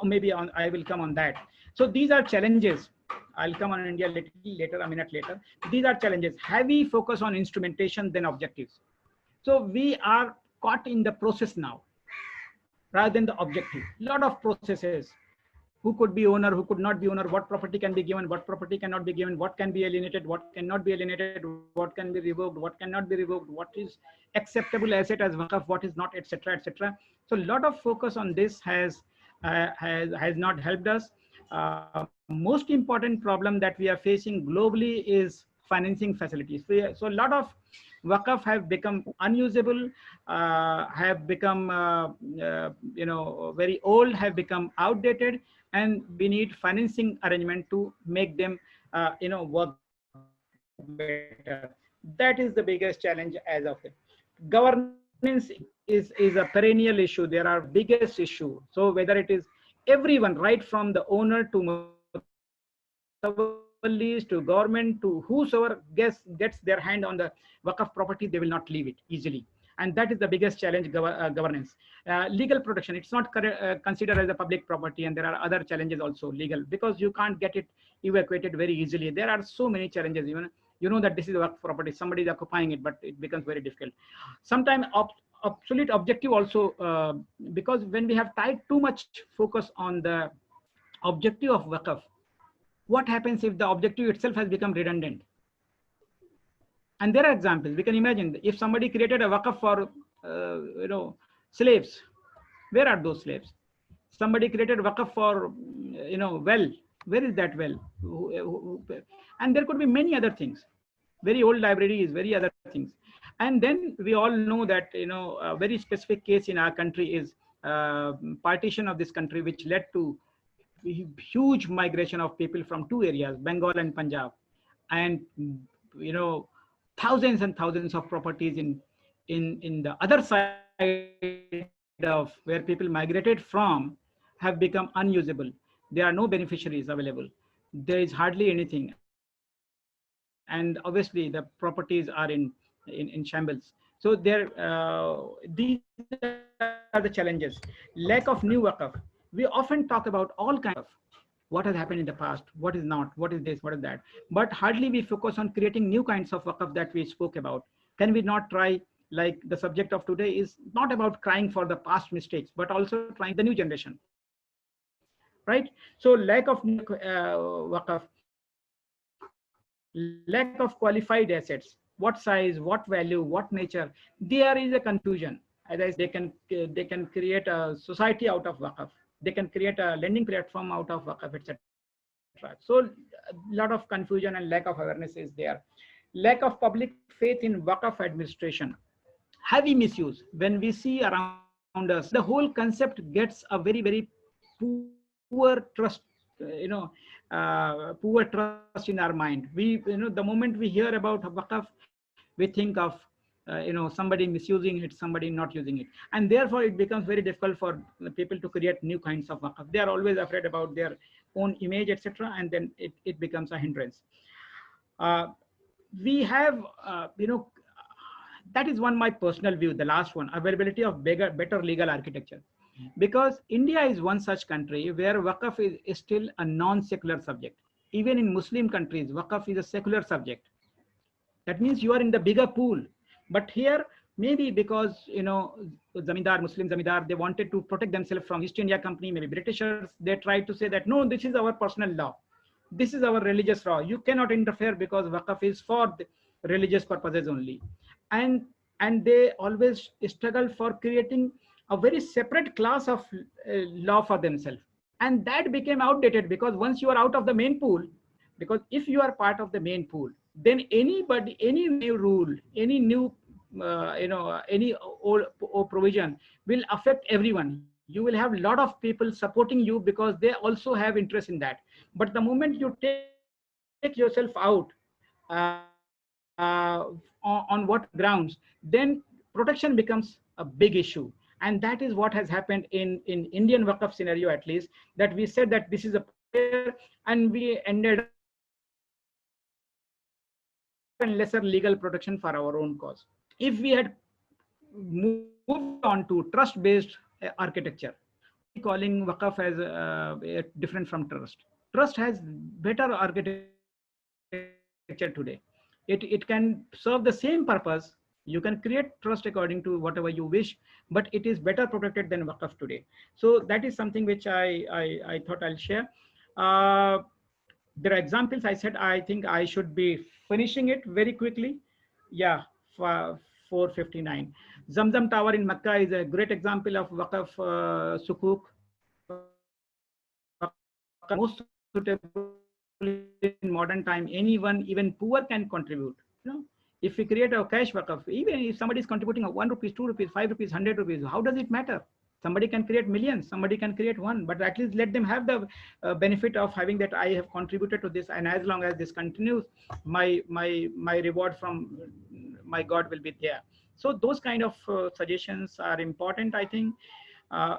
will come on that. So these are challenges. I'll come on India later, a minute later. These are challenges. Heavy focus on instrumentation than objectives. So we are caught in the process now rather than the objective. Lot of processes. Who could be owner, who could not be owner, what property can be given, what property cannot be given, what can be alienated, what cannot be alienated, what can be revoked, what cannot be revoked, what is acceptable asset as waqf, what is not, etc., etc. So a lot of focus on this has not helped us. Most important problem that we are facing globally is financing facilities. So a lot of waqf have become unusable, have become very old, have become outdated, and we need financing arrangement to make them work better. That is the biggest challenge as of it. Governance is a perennial issue. There are biggest issue. So whether it is everyone, right from the owner to mutawallis to government to whosoever gets their hand on the waqf property, they will not leave it easily. And that is the biggest challenge, governance. Legal protection, it's not considered as a public property, and there are other challenges also legal, because you can't get it evacuated very easily. There are so many challenges. Even you know that this is a waqf property, somebody is occupying it, but it becomes very difficult. Sometimes obsolete objective also, because when we have tied too much focus on the objective of waqf, what happens if the objective itself has become redundant? And there are examples. We can imagine if somebody created a waqf for slaves, where are those slaves? Somebody created waqf for well, where is that well? And there could be many other things, very old libraries, very other things. And then we all know that a very specific case in our country is partition of this country, which led to huge migration of people from two areas, Bengal and Punjab, and thousands and thousands of properties in the other side of where people migrated from have become unusable. There are no beneficiaries available. There is hardly anything, and obviously the properties are in shambles. So these are the challenges. Lack of new waqf. We often talk about all kinds of what has happened in the past, what is not, what is this, what is that, but hardly we focus on creating new kinds of waqf that we spoke about. Can we not try, like the subject of today is not about crying for the past mistakes, but also trying the new generation, right? So lack of new waqf, lack of qualified assets, what size, what value, what nature, there is a confusion. As I said, they can create a society out of waqf, they can create a lending platform out of waqf, etc. So a lot of confusion and lack of awareness is there. Lack of public faith in waqf administration, heavy misuse. When we see around us, the whole concept gets a very, very poor trust, poor trust in our mind. The moment we hear about waqf, we think of somebody misusing it, somebody not using it, and therefore it becomes very difficult for people to create new kinds of waqf. They are always afraid about their own image, etc., and then it becomes a hindrance. uh, we have that is one my personal view, the last one, availability of better legal architecture, because India is one such country where waqf is still a non-secular subject. Even in Muslim countries, waqf is a secular subject. That means you are in the bigger pool. But here, maybe because zamindar, Muslim zamindar, they wanted to protect themselves from East India Company, maybe Britishers, they tried to say that no, this is our personal law, this is our religious law, you cannot interfere because waqf is for the religious purposes only. And they always struggle for creating a very separate class of law for themselves, and that became outdated, because once you are out of the main pool, because if you are part of the main pool, then anybody, any new rule, any new any old provision will affect everyone. You will have a lot of people supporting you because they also have interest in that. But the moment you take yourself out, on what grounds, then protection becomes a big issue. And that is what has happened in Indian waqf scenario, at least, that we said that this is a prayer, and we ended up giving lesser and lesser legal protection for our own cause. If we had moved on to trust-based architecture, what are we calling waqf as different from trust? Trust has better architecture today. It can serve the same purpose You can create trust according to whatever you wish, but it is better protected than Waqf today. So that is something which I thought I'll share. Uh, there are examples. I said I think I should be finishing it very quickly. Yeah, 4:59. Zamzam Tower in Mecca is a great example of Waqf sukuk. Waqf most suitable in modern time. Anyone, even poor, can contribute. You know, if we create a cash Waqf, even if somebody is contributing a 1 rupees, 2 rupees, 5 rupees, 100 rupees, how does it matter? Somebody can create millions, somebody can create one, but at least let them have the benefit of having that I have contributed to this, and as long as this continues, my reward from my God will be there. So those kind of suggestions are important, I think.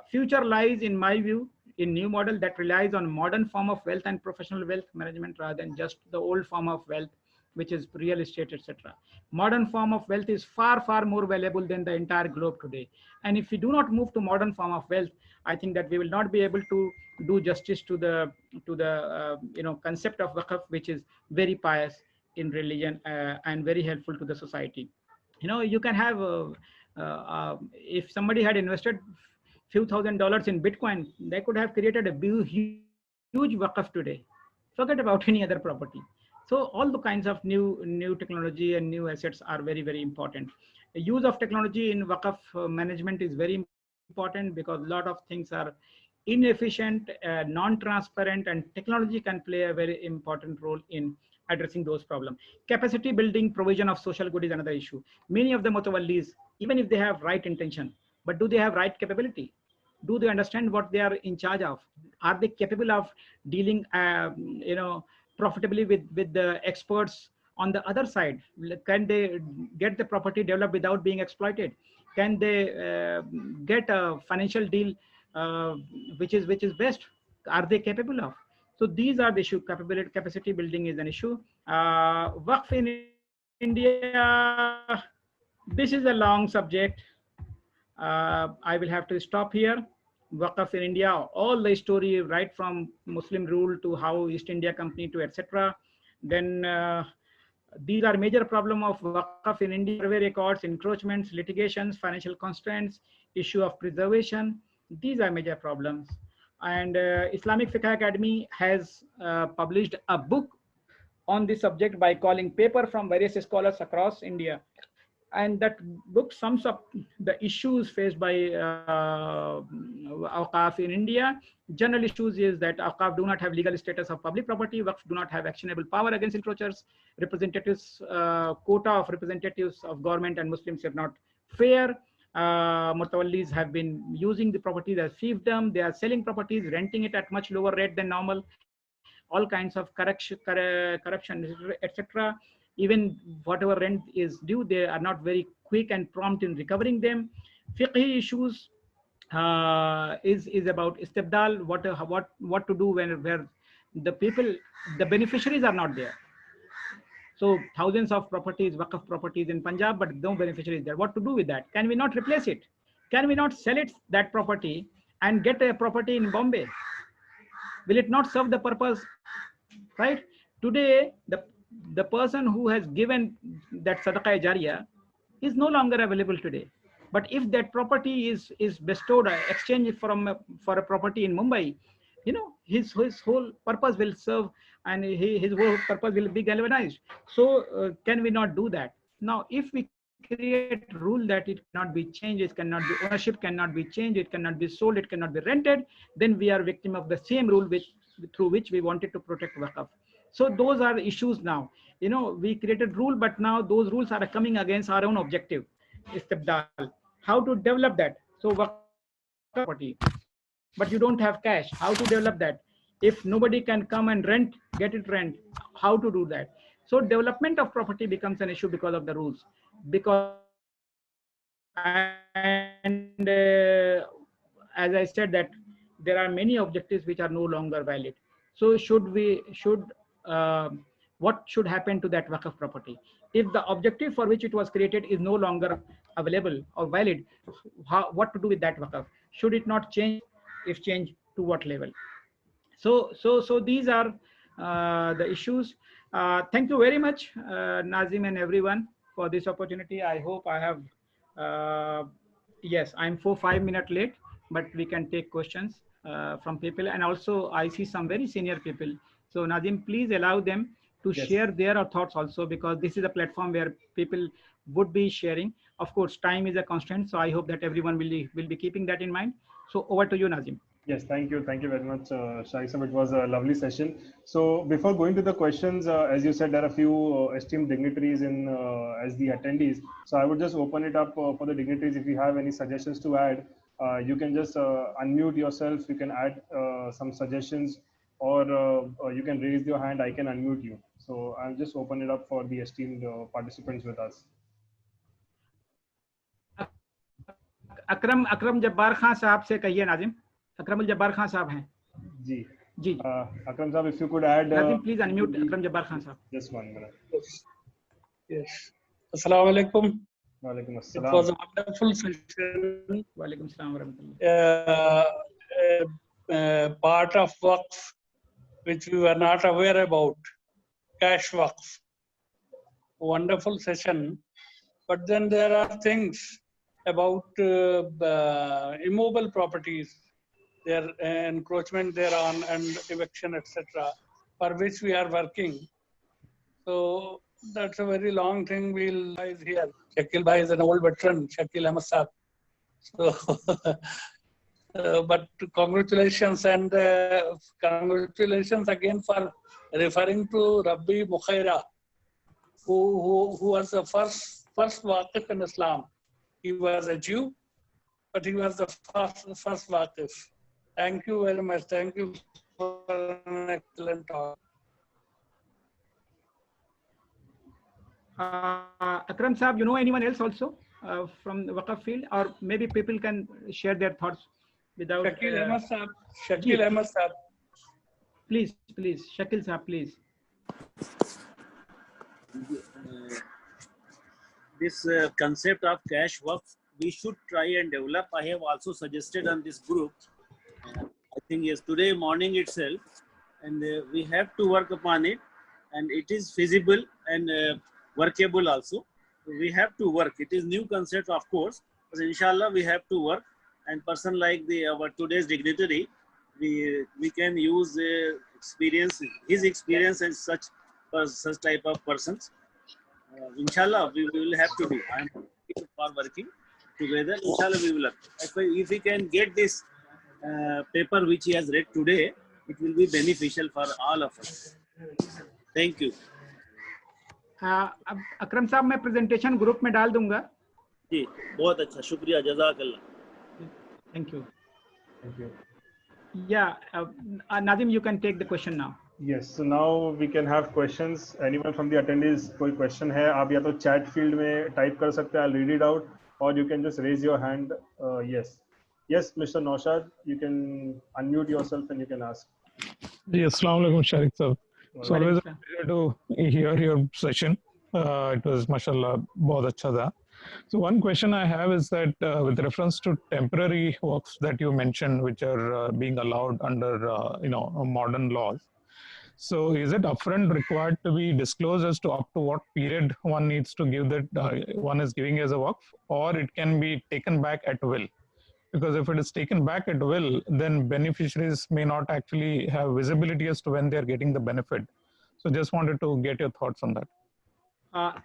Future lies, in my view, in new model that relies on modern form of wealth and professional wealth management rather than just the old form of wealth, which is real estate, etc. Modern form of wealth is far more valuable than the entire globe today. And if we do not move to modern form of wealth, I think that we will not be able to do justice to the concept of Waqf, which is very pious in religion and very helpful to the society. You can have if somebody had invested few $1,000s in Bitcoin, they could have created a huge Waqf today. Forget about any other property. So all the kinds of new technology and new assets are very important. The use of technology in Waqf management is very important because a lot of things are inefficient, non-transparent, and technology can play a very important role in addressing those problems. Capacity building, provision of social good is another issue. Many of the mutawallis, even if they have right intention, but do they have right capability? Do they understand what they are in charge of? Are they capable of dealing profitably with the experts on the other side? Can they get the property developed without being exploited? Can they get a financial deal uh, which is best? Are they capable of? So these are the issue. Capacity building is an issue. Waqf in India, this is a long subject. I will have to stop here. Waqf in India, all the story right from Muslim rule to how East India Company to etc. Then these are major problem of Waqf in India: survey records, encroachments, litigations, financial constraints, issue of preservation. These are major problems. And Islamic Fiqh Academy has published a book on this subject by calling paper from various scholars across India, and that book sums up the issues faced by Awqaf in India. General issues is that Awqaf do not have legal status of public property, Waqf do not have actionable power against encroachers, representatives, quota of representatives of government and Muslims are not fair. Mutawallis have been using the properties as fiefdom. They are selling properties, renting it at much lower rate than normal. All kinds of corruption, etc. Even whatever rent is due, they are not very quick and prompt in recovering them. Fiqhi issues is about istibdal, what to do when where the people, the beneficiaries are not there. So thousands of properties, Waqf properties in Punjab, but no beneficiary is there. What to do with that? Can we not replace it? Can we not sell it, that property, and get a property in Bombay? Will it not serve the purpose? Right? Today, the person who has given that sadaqah jariyah is no longer available today. But if that property is bestowed, exchanged for a property in Mumbai, his whole purpose will serve, and his whole purpose will be galvanized. So can we not do that? Now, if we create rule that it cannot be changed, it cannot be, ownership cannot be changed, it cannot be sold, it cannot be rented, then we are victim of the same rule through which we wanted to protect Waqf. So those are the issues now. We created rule, but now those rules are coming against our own objective, istibdal. How to develop that? So Waqf property, but you don't have cash. How to develop that? If nobody can come and get it rent, how to do that? So development of property becomes an issue because of the rules. And as I said, that there are many objectives which are no longer valid. So uh, what should happen to that Waqf property? If the objective for which it was created is no longer available or valid, what to do with that Waqf? Should it not change? If change, to what level? So these are the issues. Thank you very much, Nazim and everyone. for this opportunity. I hope I have, yes, I'm 4-5 minutes late, but we can take questions from people. And also I see some very senior people. So Nazim, please allow them to Yes. share their thoughts also, because this is a platform where people would be sharing. Of course, time is a constant. So I hope that everyone will be keeping that in mind. So over to you, Nazim. Yes, thank you. Thank you very much, Shariq. It was a lovely session. So before going to the questions, as you said, there are a few esteemed dignitaries in as the attendees. So I would just open it up for the dignitaries. If you have any suggestions to add, you can just unmute yourself. You can add some suggestions, or you can raise your hand. I can unmute you. So I'll just open it up for the esteemed participants with us. अकरम जब्बार खान साहब से कहिए नाजिम. अकरमुल जब्बार खान साहब हैं. जी. जी. Akram साहब, if you could add. Nazim, please unmute Akram Jabbar Khan साहब. Just 1 minute. Yes. Assalamu alaikum. Walaikum It assalam. was a wonderful session. Walaikum assalam wa rahmatullah. Part of Waqf, which we were not aware about, cash Waqf. Wonderful session. But then there are things about immobile properties, their encroachment thereon and eviction, etc., for which we are working. So that's a very long thing. We'll rise here. Shakil Bhai is an old veteran, Shakil Ahmad Saab. So, but congratulations, and congratulations again for referring to Rabbi Mukhaira, who was the first Waqif in Islam. He was a Jew, but he was the first Waqif. Thank you very much. Thank you for an excellent talk. Akram Saab, you know anyone else also from the Waqf field, or maybe people can share their thoughts without. Shakil Ahmad Saab. Shakil Ahmad Saab. Please, Shakil Saab, please. This concept of cash Waqf, we should try and develop. I have also suggested on this group, I think yesterday morning itself, and we have to work upon it, and it is feasible and workable also. We have to work. It is new concept, of course, but inshallah we have to work. And person like our today's dignitary, we can use his experience and such type of persons. Inshallah, we will have to do. I am for working together. Inshallah, we will. If we can get this paper which he has read today, it will be beneficial for all of us. Thank you. अकरम साहब, मैं presentation group में डाल दूंगा. जी, बहुत अच्छा, शुक्रिया, जज़ाकल्लाह. Thank you. Thank you. Yeah, Nazim, you can take the question now. Yes, so now we can have questions. Anyone from the attendees, कोई question है, आप या तो chat field में type कर सकते हैं, I'll read it out, or you can just raise your hand. Yes, Mr. Naushad, you can unmute yourself and you can ask. Yes, Assalamu alaikum, Shariq sir. It's always a pleasure to hear your session. It was, mashallah, बहुत अच्छा था. So one question I have is that with reference to temporary works that you mentioned, which are being allowed under modern laws. So is it upfront required to be disclosed as to up to what period one needs to give that one is giving as a waqf, or it can be taken back at will? Because if it is taken back at will, then beneficiaries may not actually have visibility as to when they are getting the benefit. So just wanted to get your thoughts on that.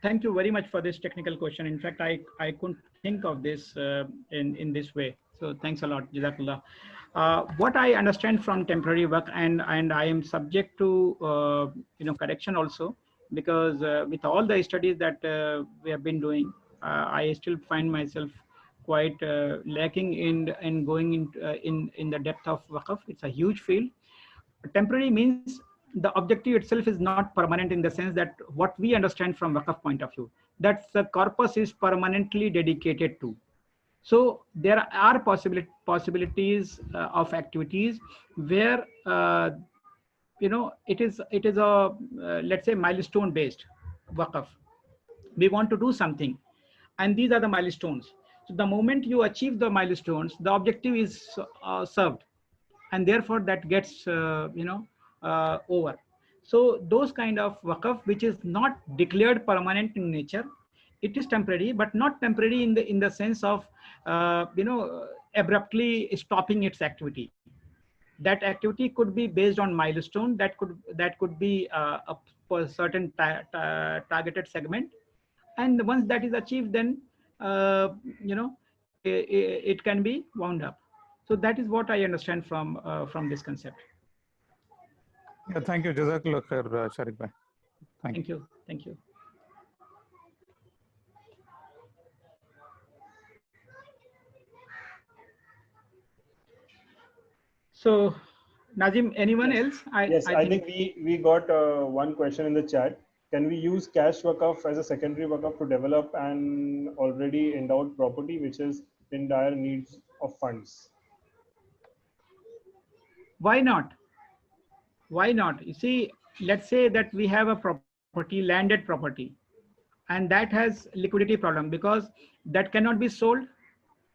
Thank you very much for this technical question. In fact, I couldn't think of this in this way. So thanks a lot, Jazakallah. What I understand from temporary work, and I am subject to correction also, because with all the studies that we have been doing, I still find myself quite lacking in going in the depth of waqf. It's a huge field. Temporary means the objective itself is not permanent, in the sense that what we understand from waqf point of view, that the corpus is permanently dedicated to. So there are possibilities of activities where it is a let's say milestone based waqf. We want to do something, and these are the milestones. So the moment you achieve the milestones, the objective is served, and therefore that gets over. So those kind of waqf which is not declared permanent in nature, it is temporary, but not temporary in the sense of abruptly stopping its activity. That activity could be based on milestone, that could be a certain targeted segment, and once that is achieved, then uh, you know it can be wound up. So that is what I understand from this concept. Yeah, thank you. Jazakallah khair, Shariq bhai. Thank you. Thank you. So, Nazim, anyone Yes. else? Yes, I I think think we got one question in the chat. Can we use cash Waqf as a secondary Waqf to develop an already endowed property which is in dire needs of funds? why not? Why not? You see, let's say that we have a property, landed property, and that has liquidity problem because that cannot be sold,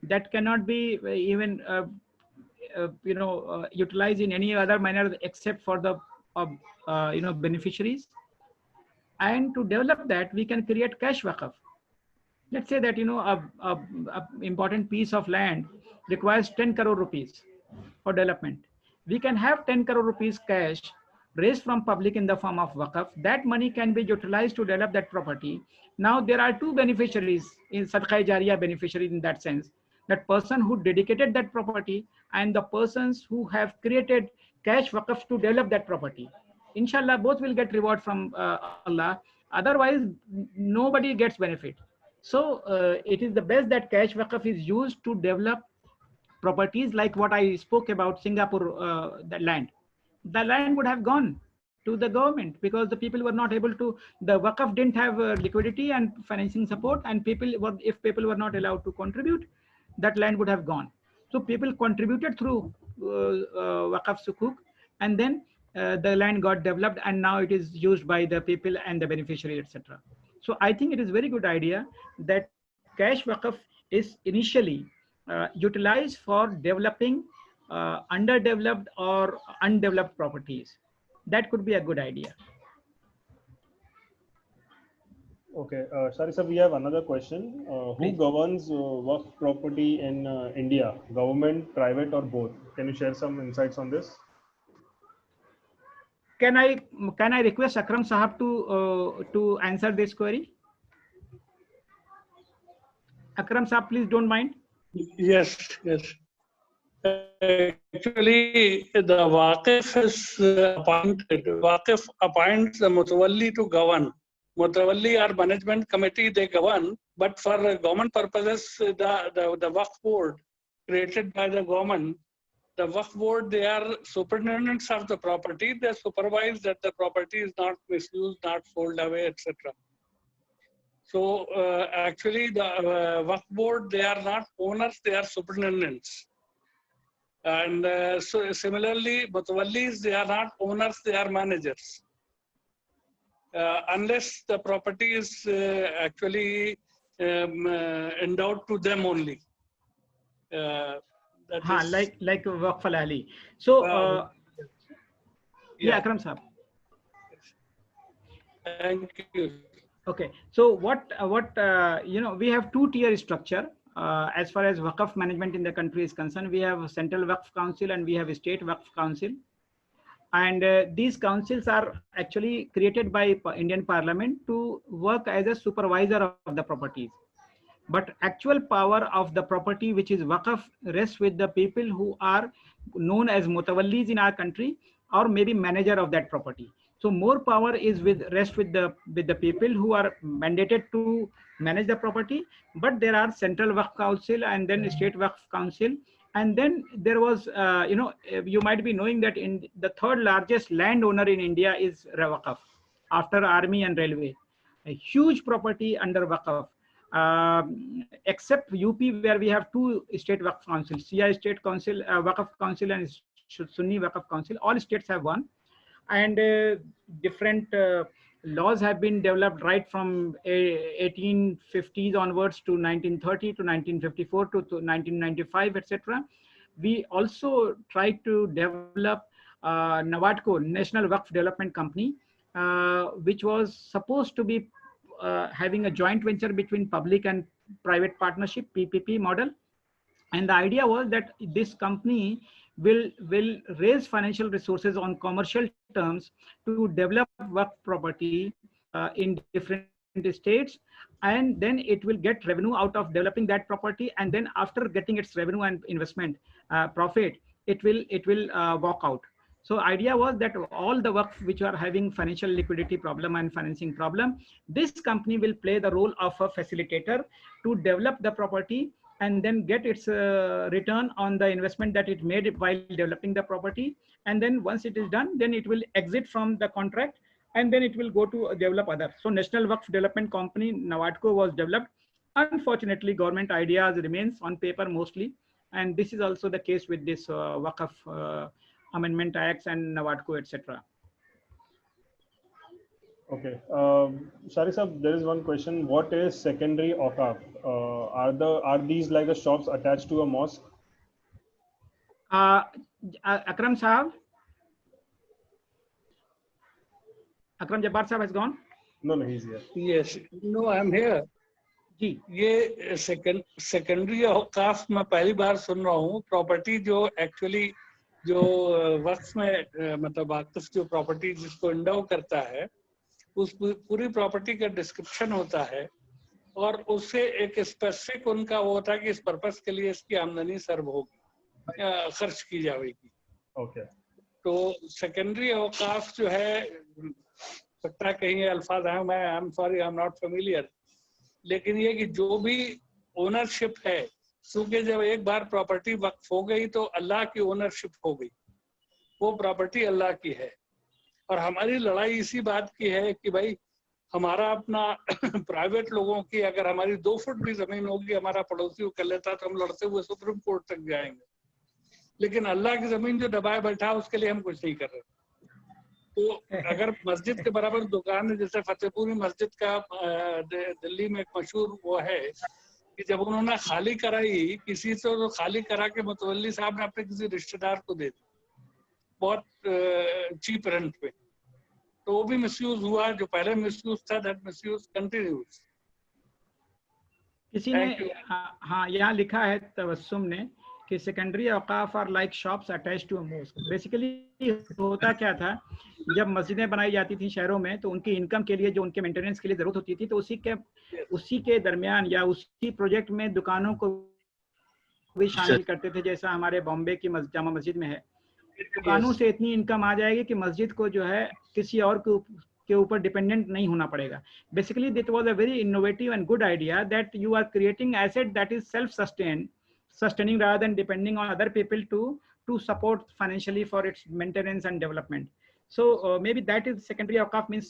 that cannot be even utilized in any other manner except for the beneficiaries. And to develop that, we can create cash waqf. Let's say that a important piece of land requires 10 crore rupees for development. We can have 10 crore rupees cash raised from public in the form of waqf. That money can be utilized to develop that property. Now there are two beneficiaries in sadaqah jariyah, beneficiaries in that sense, that person who dedicated that property and the persons who have created cash waqf to develop that property. Inshallah, both will get reward from Allah. Otherwise, nobody gets benefit. So it is the best that cash waqf is used to develop properties like what I spoke about Singapore, the land. The land would have gone to the government because the people were not able to, the waqf didn't have liquidity and financing support, and if people were not allowed to contribute, that land would have gone. So people contributed through waqf sukuk, and then the land got developed, and now it is used by the people and the beneficiary, etc. So I think it is very good idea that cash waqf is initially utilized for developing underdeveloped or undeveloped properties. That could be a good idea. Okay, sorry, sir, we have another question. Who Please. governs Waqf property in India? Government, private, or both? Can you share some insights on this? Can I request Akram Sahab to answer this query? Akram Sahab, please don't mind. Yes, yes. Actually, the Waqf is appointed. Waqf appoints the Mutawalli to govern. Mutawalli or management committee, they govern, but for government purposes, the Waqf board created by the government, the Waqf board, they are superintendents of the property. They supervise that the property is not misused, not sold away, etc. So actually, the Waqf board, they are not owners, they are superintendents. And so similarly, Mutawallis, they are not owners, they are managers. Unless the property is actually endowed to them only. Like Waqf al-Ali. So yeah, Akram Sahab. Thank you. Okay, so what we have two-tier structure as far as Waqf management in the country is concerned. We have Central Waqf Council and we have State Waqf Council, and these councils are actually created by Indian Parliament to work as a supervisor of the properties. But actual power of the property, which is Waqf, rests with the people who are known as Mutawallis in our country, or maybe manager of that property. So more power is rest with the people who are mandated to manage the property. But there are Central Waqf Council and then State Waqf Council, and then there was you might be knowing that in the third largest landowner in India is Waqf after army and railway, a huge property under Waqf. Except UP, where we have two state Waqf councils, Shia State Council, Waqf Council, and Sunni Waqf Council. All states have one, and different laws have been developed right from 1850s onwards to 1930 to 1954 to 1995, etc. We also tried to develop NAWADCO, National Waqf Development Company, which was supposed to be having a joint venture between public and private partnership, PPP model. And the idea was that this company will raise financial resources on commercial terms to develop work property in different states, and then it will get revenue out of developing that property, and then after getting its revenue and investment profit, it will walk out. So idea was that all the Waqf which are having financial liquidity problem and financing problem, this company will play the role of a facilitator to develop the property and then get its return on the investment that it made while developing the property. And then once it is done, then it will exit from the contract and then it will go to develop other. So National Waqf Development Company, NAWADCO, was developed. Unfortunately, government ideas remains on paper mostly. And this is also the case with this Waqf Amendment Acts and NAWADCO, etc. Okay. Shariq sir, there is one question. What is secondary Waqf? Are these like the shops attached to a mosque? Akram Sahab? Akram Jabbar Sahab has gone? No, he's here. Yes, no, I'm here. जी, ये secondary औकाफ मैं पहली बार सुन रहा हूँ. Property जो actually जो वक्फ में मतलब वाक़िफ जो प्रॉपर्टी जिसको इंडो करता है, उस पूरी प्रॉपर्टी का डिस्क्रिप्शन होता है और उससे एक स्पेसिफिक उनका वो होता है कि इस पर्पस के लिए इसकी आमदनी सर्व होगी, खर्च की जाएगी. Okay. तो सेकेंडरी औकाफ जो है, सकता है कहीं अल्फाज हैं, मैं I am sorry, I am not familiar, लेकिन ये कि जो भी ओनरशिप है, क्योंकि जब एक बार प्रॉपर्टी वक्फ हो गई तो अल्लाह की ओनरशिप हो गई, वो प्रॉपर्टी अल्लाह की है. और हमारी लड़ाई इसी बात की है कि भाई हमारा अपना प्राइवेट लोगों की अगर हमारी 2 फुट भी जमीन होगी, हमारा पड़ोसी वो कर लेता तो हम लड़ते हुए सुप्रीम कोर्ट तक जाएंगे. लेकिन अल्लाह की जमीन जो दबाए बैठा उसके लिए हम कुछ नहीं कर रहे. तो अगर मस्जिद के बराबर दुकान है, जैसे फतेहपुरी मस्जिद का दिल्ली में एक मशहूर वो है कि जब उन्होंने खाली कराई किसी से, तो खाली करा के मुतवल्ली साहब ने अपने किसी रिश्तेदार को दे दी बहुत चीप रेंट पे, तो वो भी मिसयूज हुआ. जो पहले मिसयूज था, दैट मिसयूज कंटिन्यूज. किसी ने हाँ यहाँ लिखा है तबस्सुम ने कि secondary auqaf are like shops attached to a mosque. Basically होता क्या था, जब मस्जिदें बनाई जाती थी शहरों में तो उनकी इनकम के लिए, जो उनके मेंटेनेंस के लिए जरूरत होती थी, तो उसी के दरमियान या उसी प्रोजेक्ट में दुकानों को भी शामिल करते थे. जैसा हमारे बॉम्बे की जामा मस्जिद में है, दुकानों से इतनी इनकम आ जाएगी कि मस्जिद को जो है किसी और के ऊपर डिपेंडेंट नहीं होना पड़ेगा. Basically that was a very innovative and good idea that you are creating asset that is self sustaining rather than depending on other people to support financially for its maintenance and development. So maybe that is secondary Waqf, means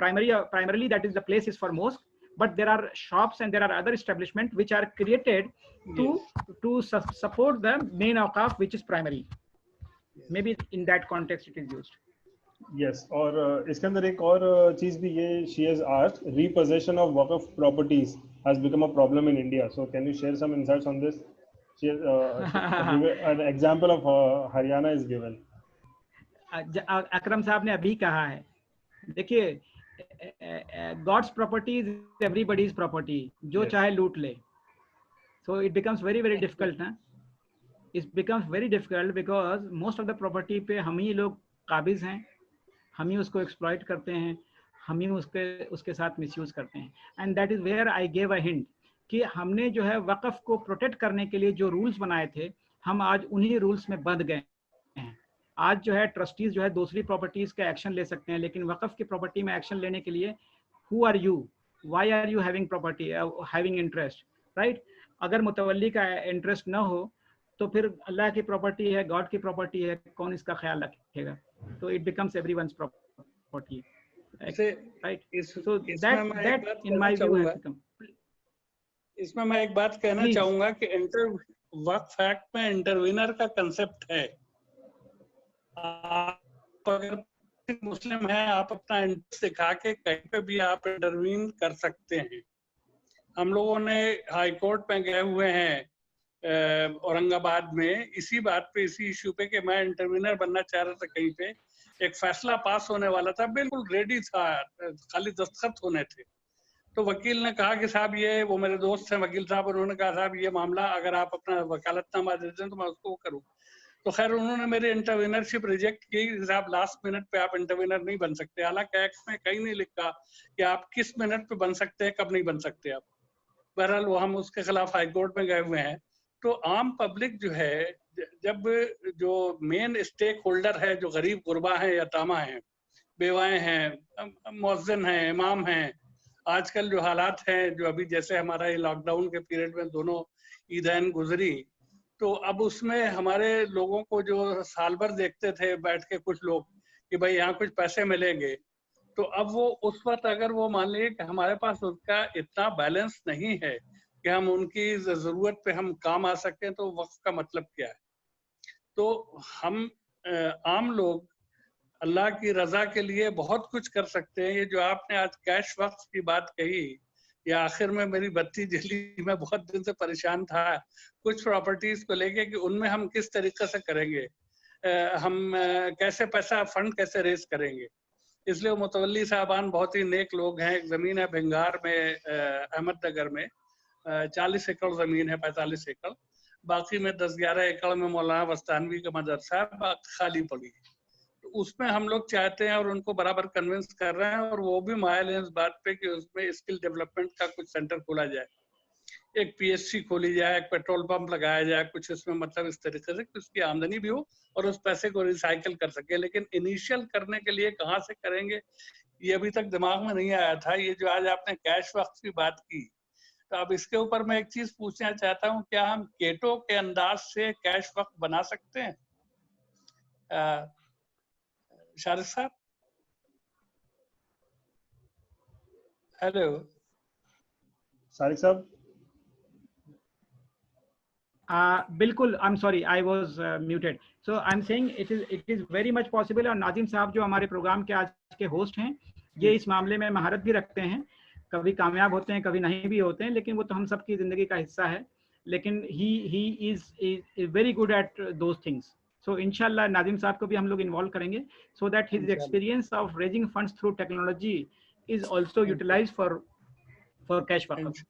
primarily that is the place is for mosque, but there are shops and there are other establishments which are created to support the main Waqf which is primary. Maybe in that context it is used. Yes. और इसके अंदर एक और चीज भी ये she has asked, repossession of Waqf properties has become a problem in India. So can you share some insights on this? She has, an example of Haryana is given. अकरम साहब ने अभी कहा है, देखिए God's property is everybody's property, जो चाहे लूट ले. So it becomes very difficult ना. It becomes very difficult because most of the property पे हम ही लोग काबिज हैं, हम ही उसको एक्सप्लॉइट करते हैं, हम ही उसके साथ मिसयूज करते हैं. And that is where I gave a hint कि हमने जो है वक़्फ़ को प्रोटेक्ट करने के लिए जो रूल्स बनाए थे, हम आज उन्हीं रूल्स में बंध गए हैं. आज जो है ट्रस्टीज जो है दूसरी प्रॉपर्टीज का एक्शन ले सकते हैं, लेकिन वक़्फ़ की प्रॉपर्टी में एक्शन लेने के लिए who are you, why are you having property, having interest, right? अगर मुतवल्ली का इंटरेस्ट ना हो तो फिर अल्लाह की प्रॉपर्टी है, गॉड की प्रॉपर्टी है, कौन इसका ख्याल रखेगा? तो it becomes everyone's property, right? So that in my view has become. इसमें मैं एक बात कहना चाहूंगा कि वक्फ एक्ट में इंटरवीनर का कंसेप्ट है. आप अगर मुस्लिम हैं, आप अपना इंटरेस्ट दिखा के कहीं पे भी आप इंटरवीन कर सकते हैं. हम लोगों ने हाई कोर्ट में गए हुए हैं औरंगाबाद में इसी बात पे, इसी इशू पे कि मैं इंटरवीनर बनना चाह रहा था. कहीं पे एक फैसला पास होने वाला था, बिल्कुल रेडी था, खाली दस्तखत होने थे. तो वकील ने कहा कि साहब ये, वो मेरे दोस्त हैं वकील साहब, उन्होंने कहा साहब ये मामला अगर आप अपना वकालतनामा देते हैं तो मैं उसको करूँ। तो खैर उन्होंने मेरी इंटरविनरशिप रिजेक्ट की, साहब लास्ट मिनट पे आप इंटरविनर नहीं बन सकते। हालांकि एक्ट में कहीं नहीं लिखा कि आप किस मिनट पे बन सकते हैं, कब नहीं बन सकते आप। बहरहाल वो हम उसके खिलाफ हाई कोर्ट में गए हुए हैं। तो आम पब्लिक जो है, जब जो मेन स्टेक होल्डर है, जो गरीब गुरबा हैं, यतामा हैं, बेवाएं हैं, मुअज्जिन हैं, इमाम हैं, आजकल जो हालात हैं, जो अभी जैसे हमारा ये लॉकडाउन के पीरियड में दोनों ईदैन गुजरी, तो अब उसमें हमारे लोगों को जो साल भर देखते थे बैठ के कुछ लोग कि भाई यहाँ कुछ पैसे मिलेंगे, तो अब वो उस वक्त अगर वो मान लीजिए कि हमारे पास उसका इतना बैलेंस नहीं है कि हम उनकी जरूरत पे हम काम आ सकें, तो वक्फ का मतलब क्या है? तो हम आम लोग अल्लाह की रजा के लिए बहुत कुछ कर सकते हैं। ये जो आपने आज कैश वक्फ की बात कही, या आखिर में मेरी बत्ती जली, मैं बहुत दिन से परेशान था कुछ प्रॉपर्टीज को लेके कि उनमें हम किस तरीके से करेंगे, हम कैसे पैसा फंड कैसे रेज करेंगे। इसलिए मुतवल्ली साहबान बहुत ही नेक लोग हैं। एक जमीन है भिंगार में, अहमदनगर में 40 एकड़ जमीन है, 45 एकड़, बाकी में 10-11 एकड़ में मौलाना वस्तानवी का मदरसा खाली पड़ी है। तो उसमें हम लोग चाहते हैं और उनको बराबर कन्विंस कर रहे हैं, और वो भी मायल है इस बात पे कि उसमें स्किल डेवलपमेंट का कुछ सेंटर खोला जाए, एक पीएससी खोली जाए, एक पेट्रोल पंप लगाया जाए, कुछ इसमें मतलब इस तरीके से कि उसकी आमदनी भी हो और उस पैसे को रिसाइकिल कर सके। लेकिन इनिशियल करने के लिए कहाँ से करेंगे, ये अभी तक दिमाग में नहीं आया था। ये जो आज आपने कैश वक्फ की बात की, तो अब इसके ऊपर मैं एक चीज पूछना चाहता हूँ, क्या हम केटो के अंदाज से कैश वक्फ बना सकते हैं? शारिक साहब, हेलो शारिक साहब। बिल्कुल, I am sorry, I was muted. So I am saying it is very much possible. और नाजिम साहब जो हमारे प्रोग्राम के आज के होस्ट हैं, ये इस मामले में महारत भी रखते हैं। कभी कामयाब होते हैं, कभी नहीं भी होते हैं, लेकिन वो तो हम सबकी जिंदगी का हिस्सा है। लेकिन he is very good at those things. So इंशाल्लाह नाजिम साहब को भी हम लोग इन्वॉल्व करेंगे, so that his experience of raising funds through technology is also utilized for cash waqf.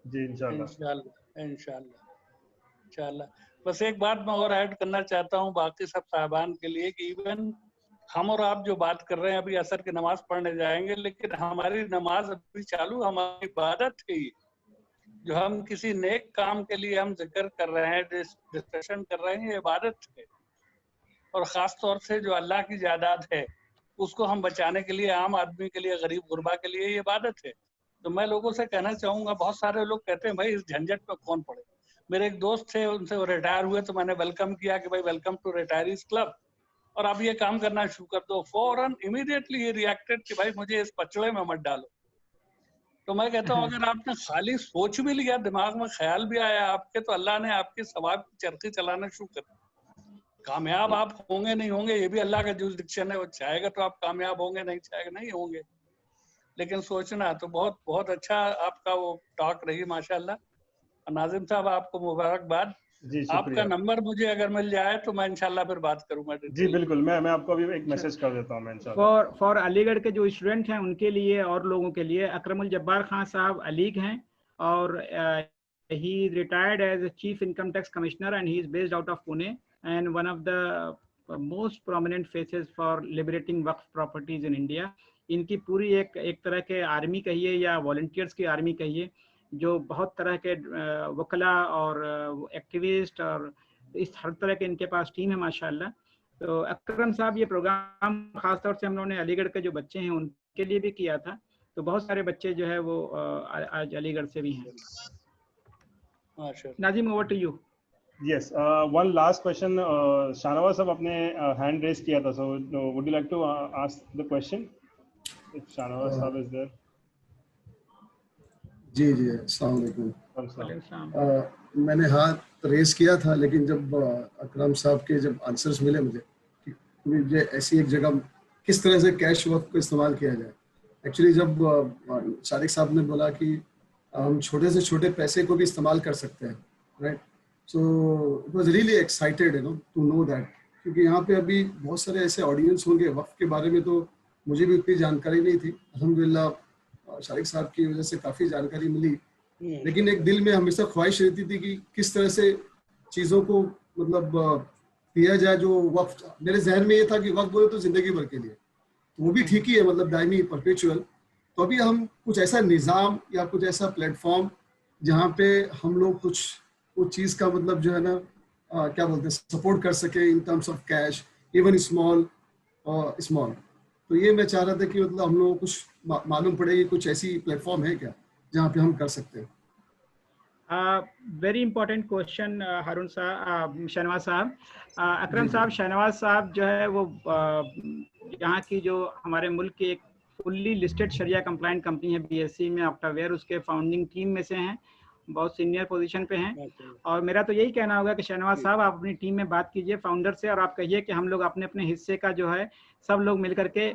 जी इंशाल्लाह इंशाल्लाह। बस एक बात मैं और ऐड करना चाहता हूँ बाकी सब साहबान के लिए कि इवन हम और आप जो बात कर रहे हैं, अभी असर की नमाज पढ़ने जाएंगे, लेकिन हमारी नमाज अभी चालू, हमारी इबादत है। जो हम किसी नेक काम के लिए हम जिक्र कर रहे हैं, डिस्कशन कर रहे हैं, ये इबादत है। और ख़ास तौर से जो अल्लाह की जायदाद है उसको हम बचाने के लिए, आम आदमी के लिए, गरीब गुरबा के लिए ये इबादत है। तो मैं लोगों से कहना चाहूँगा, बहुत सारे लोग कहते हैं भाई इस झंझट में कौन पड़े। मेरे एक दोस्त थे, उनसे वो रिटायर हुए, तो मैंने वेलकम किया कि भाई वेलकम टू रिटायरीज क्लब, और अब ये काम करना शुरू कर दो। फौरन इमीडिएटली ही रिएक्टेड कि भाई मुझे इस पचड़े में मत डालो। तो मैं कहता हूँ अगर आपने खाली सोच भी लिया, दिमाग में ख्याल भी आया आपके, तो अल्लाह ने आपके सवाब की चरखी चलाना शुरू कर दी। कामयाब आप होंगे नहीं होंगे ये भी अल्लाह का जुरिडिक्शन है, वो चाहेगा तो आप कामयाब होंगे, नहीं चाहेगा नहीं होंगे। लेकिन सोचना तो बहुत बहुत अच्छा आपका वो टॉक रही माशाल्लाह। नाजिम साहब आपको मुबारकबाद। आपका नंबर मुझे अगर मिल जाए तो मैं इंशाल्लाह फिर बात करूंगा। जी बिल्कुल, मैं आपको अभी एक मैसेज कर देता हूं मैं इंशाल्लाह। फॉर अलीगढ़ के जो स्टूडेंट हैं उनके लिए और लोगों के लिए, अकरमुल जब्बार खान साहब अलीग हैं, और he is retired as a chief income tax commissioner and he is based out of Pune and one of the most prominent faces for liberating waqf properties in India. इनकी पूरी एक तरह के आर्मी कहिए या वॉलंटियर्स की army कहिए, जो बहुत तरह के वकला और एक्टिविस्ट और इस हर तरह के इनके पास टीम है माशाल्लाह। तो अकरम साहब, ये प्रोग्राम खासतौर से हम लोगों ने अलीगढ़ के जो बच्चे हैं उनके लिए भी किया था, तो बहुत सारे बच्चे जो है वो आज अलीगढ़ से भी हैं। Nazim, over to you. Yes, one last question, Shahnawaz sahab अपने हैंड रेज किया था, so would you like to ask the question if Shahnawaz sahab is there? जी अस्सलाम वालेकुम। मैंने हाथ रेज किया था, लेकिन जब अकरम साहब के जब आंसर्स मिले मुझे ऐसी एक जगह किस तरह से कैश वक्फ को इस्तेमाल किया जाए। एक्चुअली जब शारिक साहब ने बोला कि हम छोटे से छोटे पैसे को भी इस्तेमाल कर सकते हैं, right, so it was really excited to know that, क्योंकि यहाँ पे अभी बहुत सारे ऐसे ऑडियंस होंगे वक्फ के बारे में, तो मुझे भी उतनी जानकारी नहीं थी। अल्हम्दुलिल्लाह शारिक साहब की वजह से काफ़ी जानकारी मिली, लेकिन एक दिल में हमेशा ख्वाहिश रहती थी कि किस तरह से चीज़ों को मतलब किया जाए। जो वक्त मेरे जहन में ये था कि वक्त बोले तो ज़िंदगी भर के लिए, तो वो भी ठीक ही है, मतलब दायमी परपेचुअल। तो अभी हम कुछ ऐसा निज़ाम या कुछ ऐसा प्लेटफॉर्म जहाँ पे हम लोग कुछ चीज़ का मतलब जो है ना क्या बोलते हैं, सपोर्ट कर सके in terms of cash, even small small. तो ये मैं चाह रहा था कि मतलब हम लोग को कुछ मालूम पड़े कि कुछ ऐसी प्लेटफॉर्म है क्या जहाँ पे हम कर सकते हैं। वेरी इंपॉर्टेंट क्वेश्चन हारून साहब, शहनवाज साहब। अकरम जी, साहब, जी। शहनवाज साहब जो है वो यहाँ की जो हमारे मुल्क की एक फुल्ली लिस्टेड शरिया कंप्लाइंट कंपनी है बीएससी में ऑक्टावेयर, उसके फाउंडिंग टीम में से हैं, बहुत सीनियर पोजीशन पे हैं। और मेरा तो यही कहना होगा कि शहनवाज साहब आप अपनी टीम में बात कीजिए फाउंडर से, और आप कहिए कि हम लोग अपने अपने हिस्से का जो है सब लोग मिल करके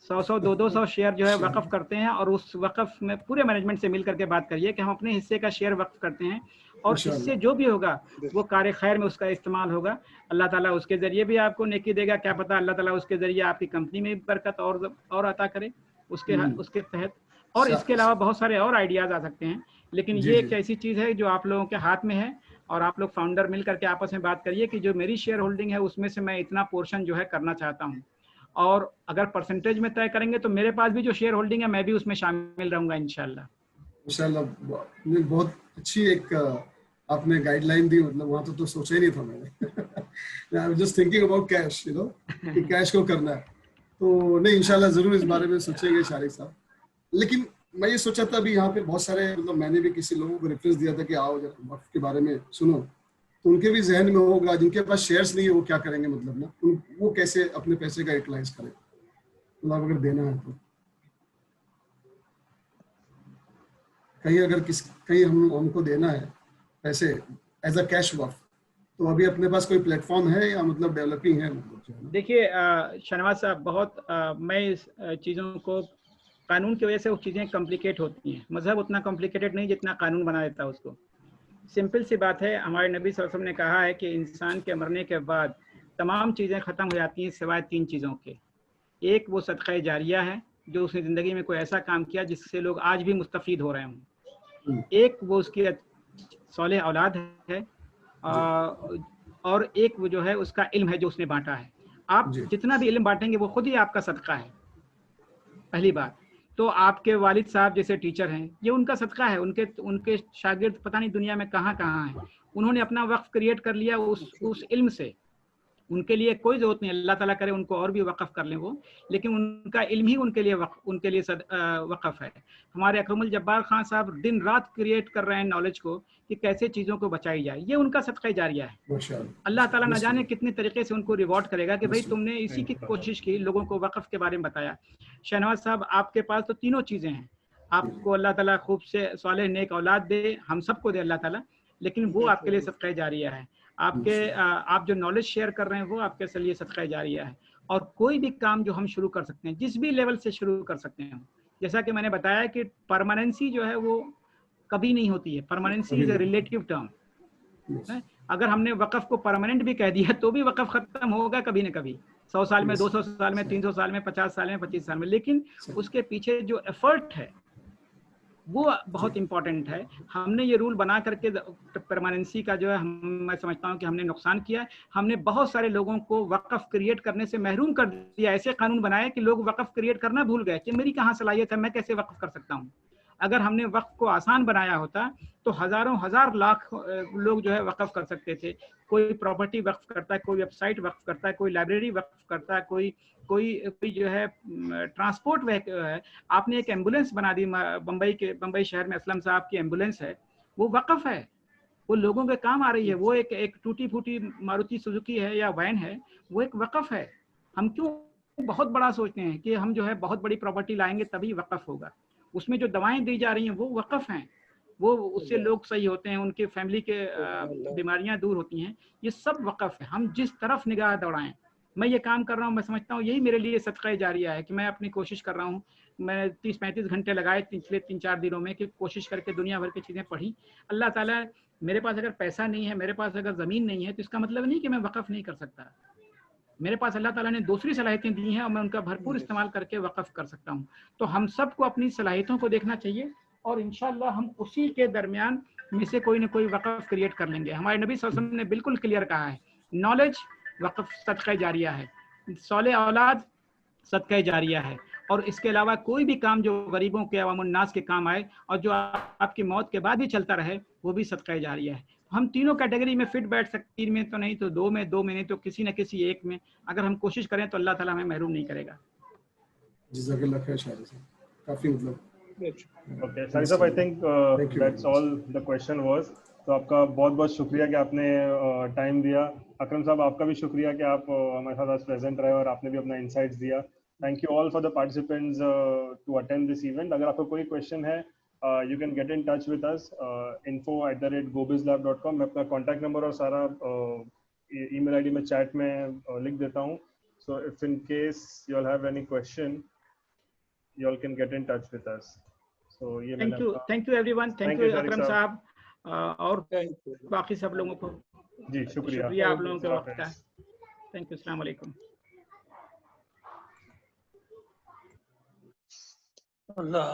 100-100, 200-200 शेयर जो है वक़फ़ करते हैं, और उस वक़फ़ में पूरे मैनेजमेंट से मिल करके बात करिए कि हम अपने हिस्से का शेयर वक़्फ़ करते हैं, और इससे जो भी होगा वो कार्य खैर में उसका इस्तेमाल होगा। अल्लाह ताला उसके ज़रिए भी आपको नेकी देगा, क्या पता अल्लाह ताला उसके ज़रिए आपकी कंपनी में भी बरकत और अता करे उसके तहत। और इसके अलावा बहुत सारे और आइडियाज़ आ सकते हैं, लेकिन ये एक ऐसी चीज़ है जो आप लोगों के हाथ में है, और आप लोग फाउंडर मिल करके आपस में बात करिए कि जो मेरी शेयर होल्डिंग है उसमें से मैं इतना पोर्शन जो है करना चाहता हूँ, और अगर परसेंटेज में तय करेंगे तो मेरे पास भी जो शेयर होल्डिंग है मैं भी उसमें शामिल रहूंगा इंशाल्लाह। इंशाल्लाह बहुत अच्छी एक आपने गाइडलाइन दी, मतलब वहाँ तो सोचा ही नहीं था मैंने। I was just thinking about cash, you know, कि कैश को करना है। तो नहीं, इंशाल्लाह जरूर इस बारे में सोचेंगे शारिक साहब। लेकिन मैं ये सोचा था अभी यहाँ पे बहुत सारे, मतलब मैंने भी किसी लोगों को रेफरेंस दिया था कि आओ जरा वक्फ के बारे में सुनो, तो उनके भी जहन में होगा, जिनके पास शेयर्स नहीं है वो क्या करेंगे, मतलब ना वो कैसे अपने पैसे का यूटिलाइज करें, मतलब अगर देना है तो कहीं हमको देना है पैसे एज अ कैश वक्फ, तो अभी अपने पास कोई प्लेटफॉर्म है या मतलब डेवलपिंग है? देखिए शहनवाज साहब, बहुत मैं इस चीज़ों को, कानून की वजह से वो चीज़ें कॉम्प्लिकेट होती हैं, मजहब उतना कॉम्प्लिकेटेड नहीं जितना कानून बना देता है उसको। सिंपल सी बात है, हमारे नबी सल्लल्लाहु अलैहि वसल्लम ने कहा है कि इंसान के मरने के बाद तमाम चीज़ें ख़त्म हो जाती हैं सिवाय 3 चीज़ों के। एक वो सदक़ा जारिया है, जो उसने ज़िंदगी में कोई ऐसा काम किया जिससे लोग आज भी मुस्तफ़ीद हो रहे हों। एक वो उसकी सौलेह औलाद है, और एक वो जो है उसका इल्म है जो उसने बांटा है। आप जितना भी इल्म बांटेंगे वो खुद ही आपका सदका है, पहली बात। तो आपके वालिद साहब जैसे टीचर हैं, ये उनका सदका है, उनके शागिर्द पता नहीं दुनिया में कहाँ कहाँ हैं, उन्होंने अपना वक्फ क्रिएट कर लिया उस इल्म से। उनके लिए कोई जरूरत नहीं, अल्लाह ताला करे उनको और भी वक़फ़ कर लें वो, लेकिन उनका इल्म ही उनके लिए वक़फ़ है। हमारे अकरमुल जब्बार खान साहब दिन रात क्रिएट कर रहे हैं नॉलेज को कि कैसे चीज़ों को बचाई जाए, ये उनका सदक़ा जारिया है। अल्लाह ताला न जाने कितने तरीके से उनको रिवॉर्ड करेगा कि भाई तुमने इसी की कोशिश की, लोगों को वक़फ़ के बारे में बताया। शहनवाज साहब, आपके पास तो तीनों चीज़ें हैं, आपको अल्लाह ताला खूब से सालेह नेक औलाद दे, हम सबको दे अल्लाह ताला, लेकिन वो आपके लिए सदक़ा जारिया है। आप जो नॉलेज शेयर कर रहे हैं वो आपके लिए सदक़ा जारिया है। और कोई भी काम जो हम शुरू कर सकते हैं, जिस भी लेवल से शुरू कर सकते हैं, जैसा कि मैंने बताया कि परमानेंसी जो है वो कभी नहीं होती है, permanency is a relative term. अगर हमने वक़फ़ को परमानेंट भी कह दिया तो भी वक़फ़ खत्म होगा कभी न कभी, 100 साल में, 200 साल में, 300 साल में, 50 साल में, 25 साल में, लेकिन उसके पीछे जो एफर्ट है वो बहुत इंपॉर्टेंट है। हमने ये रूल बना करके परमानेंसी का जो है मैं समझता हूँ कि हमने नुकसान किया है। हमने बहुत सारे लोगों को वक़फ़ क्रिएट करने से महरूम कर दिया, ऐसे कानून बनाए कि लोग वक़फ़ क्रिएट करना भूल गए कि मेरी कहाँ सलाहियत है, मैं कैसे वक़फ़ कर सकता हूँ। अगर हमने वक़्फ़ को आसान बनाया होता तो हज़ारों हज़ार लाख लोग जो है वक़फ़ कर सकते थे। कोई प्रॉपर्टी वक़्फ़ करता है, कोई वेबसाइट वक़्फ़ करता है, कोई लाइब्रेरी वक़्फ़ करता है, कोई जो है ट्रांसपोर्ट व्हीकल है। आपने एक एम्बुलेंस बना दी, बम्बई शहर में असलम साहब की एम्बुलेंस है, वो वक़्फ़ है, वो लोगों के काम आ रही है। वो एक टूटी फूटी मारुति सुजुकी है या वैन है, वो एक वक़्फ़ है। हम क्यों बहुत बड़ा सोचते हैं कि हम जो है बहुत बड़ी प्रॉपर्टी लाएंगे तभी वक़्फ़ होगा। उसमें जो दवाएं दी जा रही हैं वो वक़्फ़ हैं, वो उससे लोग सही होते हैं, उनके फैमिली के बीमारियां दूर होती हैं, ये सब वक़्फ़ है। हम जिस तरफ निगाह दौड़ाएं, मैं ये काम कर रहा हूँ, मैं समझता हूँ यही मेरे लिए सदक़ा जारिया है कि मैं अपनी कोशिश कर रहा हूँ। मैं 30-35 घंटे लगाए पिछले 3-4 दिनों में कि कोशिश करके दुनिया भर की चीज़ें पढ़ी। अल्लाह ताला, मेरे पास अगर पैसा नहीं है, मेरे पास अगर ज़मीन नहीं है, तो इसका मतलब नहीं कि मैं वक़्फ़ नहीं कर सकता। मेरे पास अल्लाह ताला ने दूसरी सलाहियतें दी हैं और मैं उनका भरपूर इस्तेमाल करके वक़्फ़ कर सकता हूँ। तो हम सबको अपनी सलाहियतों को देखना चाहिए और इंशाअल्लाह हम उसी के दरमियान में से कोई ना कोई वक़्फ़ क्रिएट कर लेंगे। हमारे नबी सल्लल्लाहु अलैहि वसल्लम ने बिल्कुल क्लियर कहा है, नॉलेज वक़्फ़ सदका जारिया है, सौले औलाद सदका जारिया है, और इसके अलावा कोई भी काम जो गरीबों के अवामुन्नास के काम आए और जो आपकी मौत के बाद भी चलता रहे वो भी सदका जारिया है। हम तीनों कैटेगरी में फिट बैठ सकते, 3 में तो नहीं तो 2 में, 2 में नहीं तो किसी न किसी एक में अगर हम कोशिश करें तो अल्लाह ताला हमें महरूम नहीं करेगा। जज़ाकल्लाह खैर शारिक साहब, काफी मतलब Okay, Shariq साहब, I think that's all the question was. तो आपका बहुत बहुत शुक्रिया कि आपने टाइम दिया। अकरम साहब, आपका भी शुक्रिया कि आप हमारे साथ आज प्रेजेंट रहे और आपने भी अपना इंसाइट्स दिया। Thank you all for the participants to attend this event. अगर आपको कोई क्वेश्चन है, you can get in touch with us, info@gobizlab.com। मैं अपना कॉन्टैक्ट नंबर और सारा ईमेल आईडी में चैट में लिख देता हूँ। So if in case you all have any question, you all can get in touch with us. So ये thank you everyone, thank you Akram साहब और बाकी सब लोगों को जी शुक्रिया आप लोगों के वक्त का। थैंक यू, अस्सलाम वालेकुम। अल्लाह